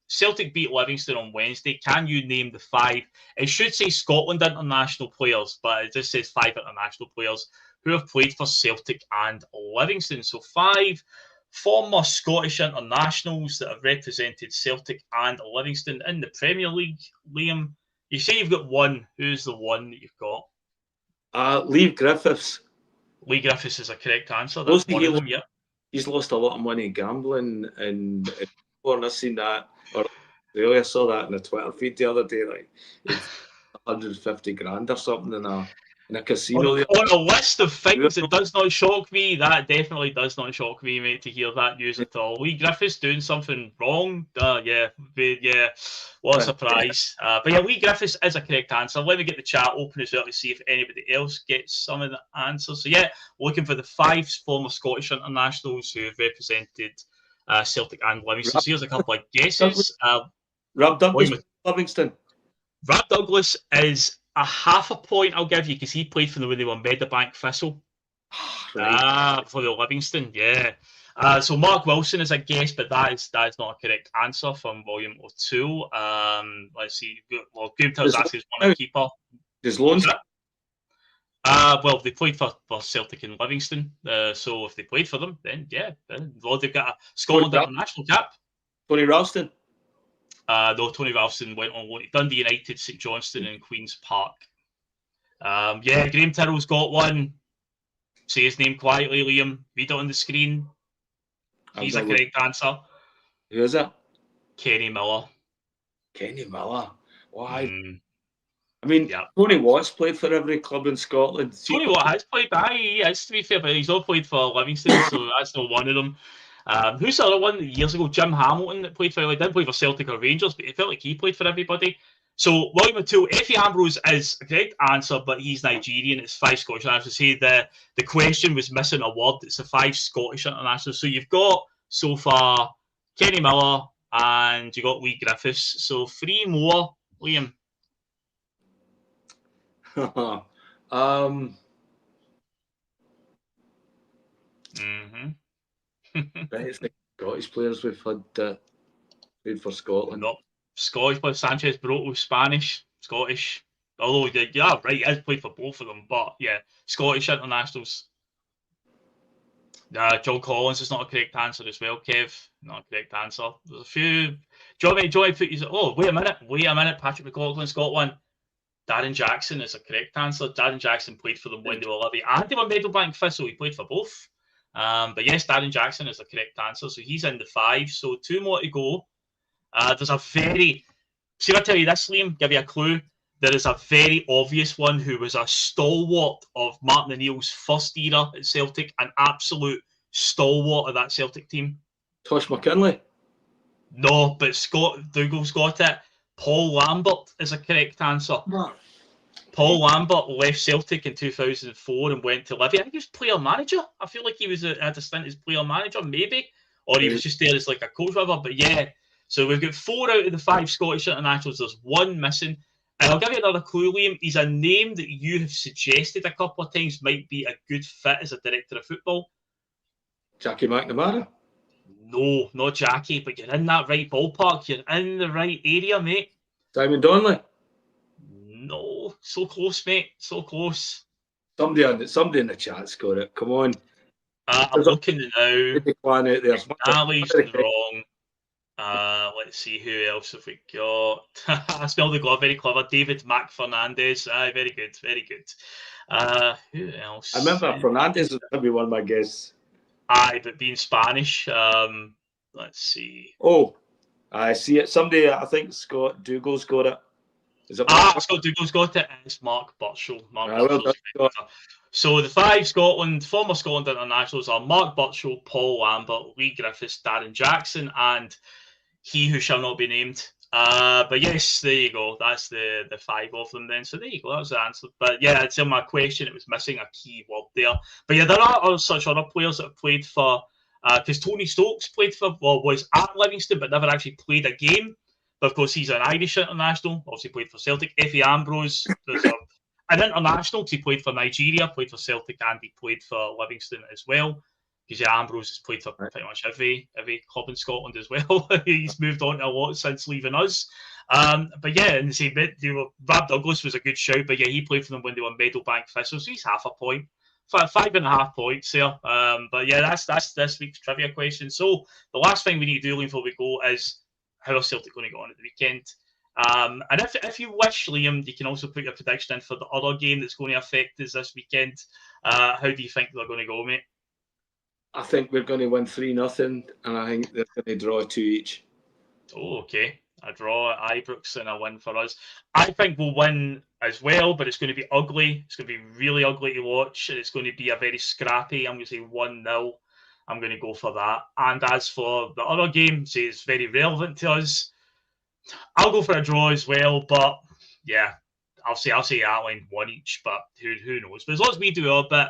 Celtic beat Livingston on Wednesday. Can you name the 5? It should say Scotland international players, but it just says 5 international players who have played for Celtic and Livingston. So 5 former Scottish internationals that have represented Celtic and Livingston in the Premier League. Liam, you say you've got one. Who's the one that you've got? Lee Griffiths. Lee Griffiths is a correct answer. That's one of them, yeah. He's lost a lot of money gambling, and I've seen that. Or really, I saw that in the Twitter feed the other day, like 150 grand or something in a casino. On a list of things, it does not shock me. That definitely does not shock me, mate, to hear that news at all. Lee Griffiths doing something wrong. What a surprise. But yeah, Lee Griffiths is a correct answer. Let me get the chat open as well to see if anybody else gets some of the answers. So yeah, looking for the 5 former Scottish internationals who have represented Celtic and Livingston. So here's a couple of guesses. Rob Douglas, Livingston. Rob Douglas is a half a point I'll give you because he played for them when they were Meadowbank Thistle. For the Livingston, yeah. So Mark Wilson is a guess, but that is not a correct answer from Volume 2. Let's see. Well, Graham Till's asking is one a keeper. There's loans. Well, they played for Celtic and Livingston. So if they played for them, then yeah. They've got a Scotland international cap. Tony Ralston. No, Tony Ralston went on loan to Dundee United, St Johnstone and Queen's Park. Graham Tyrrell's got one. Say his name quietly, Liam. Read it on the screen. He's a correct answer. Who is it? Kenny Miller. Kenny Miller. Why? I mean, Yeah. Tony Watts played for every club in Scotland. Tony Watt has played, he has, to be fair, but he's not played for Livingston, so that's not one of them. Who's the other one years ago? Jim Hamilton that played for, he didn't play for Celtic or Rangers, but it felt like he played for everybody. So William O'Toole, Effie Ambrose is a correct answer, but he's Nigerian. It's 5 Scottish internationals. Say the question was missing a word. It's the 5 Scottish internationals. So you've got so far Kenny Miller and you got Lee Griffiths. So 3 more, Liam. It's the Scottish players we've had played for Scotland. Not Scottish, but Sanchez Broto, Spanish, Scottish. Although, yeah, right, he has played for both of them, but yeah, Scottish internationals. John Collins is not a correct answer as well, Kev. Not a correct answer. There's a few. Do you want me to put you? Oh, wait a minute. Patrick McLaughlin, Scotland. Darren Jackson is a correct answer. Darren Jackson played for them when they were Livy and they were Meadowbank Thistle. He played for both. But yes, Darren Jackson is the correct answer. So he's in the 5. So 2 more to go. There's a very... See, I'll tell you this, Liam, give you a clue. There is a very obvious one who was a stalwart of Martin O'Neill's first era at Celtic, an absolute stalwart of that Celtic team. Tosh McKinley? No, but Dougal's got it. Paul Lambert is a correct answer. What? Paul Lambert left Celtic in 2004 and went to Livy. I think he was player manager. I feel like he was had a stint as player manager, maybe. Or he was just there as like a coach, whatever. But yeah, so we've got 4 out of the 5 Scottish internationals. There's 1 missing. And I'll give you another clue, Liam. He's a name that you have suggested a couple of times might be a good fit as a director of football. Jackie McNamara? No, not Jackie, but you're in that right ballpark. You're in the right area, mate. Simon Donnelly? No, so close, mate. So close. Somebody in the chat's got it. Come on. I'm looking now. Ali's wrong. Let's see who else have we got. I spelled the glove, very clever. David McFernandez. Aye, very good, very good. Who else? I remember Fernandez was going to be one of my guesses. Aye, but being Spanish. Let's see. Oh, I see it. Somebody, I think Scott Dougal's got it. Is it Scott Dougal's got it. It's Mark Birchall. Well, so the 5 former Scotland internationals are Mark Birchall, Paul Lambert, Lee Griffiths, Darren Jackson, and he who shall not be named. But yes, there you go. That's the 5 of them then. So there you go. That was the answer. But yeah, it's in my question. It was missing a key word there. But yeah, there are such other players that have played for, because Tony Stokes was at Livingston, but never actually played a game. But of course, he's an Irish international. Obviously played for Celtic. Effie Ambrose, there's an international because he played for Nigeria, played for Celtic, and he played for Livingston as well. Because Ambrose has played for pretty much every club in Scotland as well. He's moved on to a lot since leaving us. But yeah, in the same bit, Rob Douglas was a good shout, but yeah, he played for them when they were Meadowbank Thistle, so he's half a point. 5.5 points there. But yeah, that's this week's trivia question. So the last thing we need to do before we go is how are Celtic going to go on at the weekend? And if you wish, Liam, you can also put your prediction in for the other game that's going to affect us this weekend. How do you think they're going to go, mate? I think we're going to win 3-0, and I think they're going to draw 2 each. Oh, okay. A draw at Ibrox and a win for us. I think we'll win as well, but it's going to be ugly. It's going to be really ugly to watch, and it's going to be a very scrappy. I'm going to say 1-0. I'm going to go for that. And as for the other game, say it's very relevant to us, I'll go for a draw as well. But yeah, I'll say outline 1 each. But who knows? But as long as we do our bit,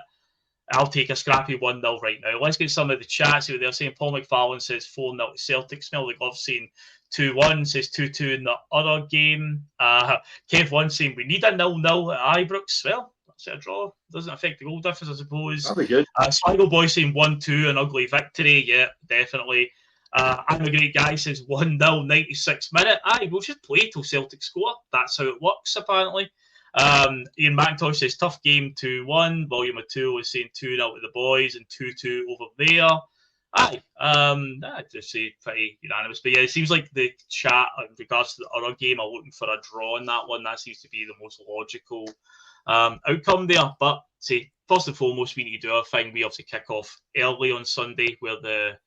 I'll take a scrappy 1-0 right now. Let's get some of the chat, see what they're saying. Paul McFarlane says 4-0 to Celtic. Smell the glove saying 2-1, says 2-2 in the other game. Kev1 saying we need a 0-0 at Ibrox. Well, that's a draw. Doesn't affect the goal difference, I suppose. That'll be good. Sligo Boy saying 1-2, an ugly victory. Yeah, definitely. I'm a great guy says 1-0, 96th minute. Aye, we'll just play till Celtic score. That's how it works, apparently. Ian McIntosh says tough game 2-1. William O'Toole is saying 2-0 to the boys and 2-2 over there. Aye, I'd just say pretty unanimous. But yeah, it seems like the chat in regards to the other game are looking for a draw in that one. That seems to be the most logical outcome there. But say first and foremost, we need to do our thing. We obviously kick off early on Sunday, where the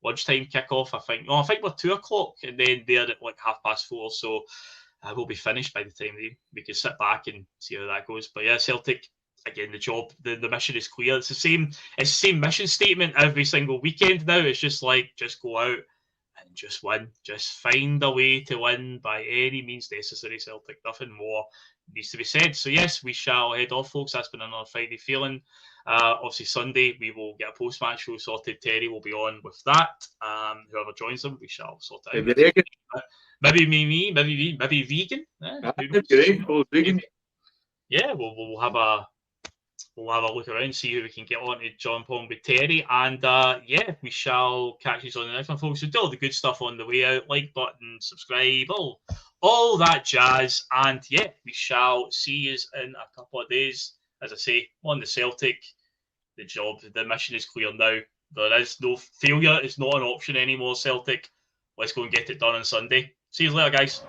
lunchtime kick off. I think we're 2 o'clock, and then they're at like 4:30. So will be finished by the time we can sit back and see how that goes. But yeah, Celtic, again, the job, the mission is clear. It's the same mission statement every single weekend now. It's just like, just go out and just win. Just find a way to win by any means necessary, Celtic. Nothing more needs to be said. So yes, we shall head off, folks. That's been another Friday feeling. Obviously Sunday we will get a post-match show sorted. Terry will be on with that. Whoever joins them, we shall sort it out. Maybe me, maybe vegan. Vegan. Yeah, we'll have a look around, see who we can get on to jump on with Terry, and yeah, we shall catch you on the next one, folks. So do all the good stuff on the way out, like button, subscribe, all that jazz, and yeah, we shall see you in a couple of days. As I say, on the Celtic, the mission is clear now. There is no failure. It's not an option anymore, Celtic. Let's go and get it done on Sunday. See you later, guys.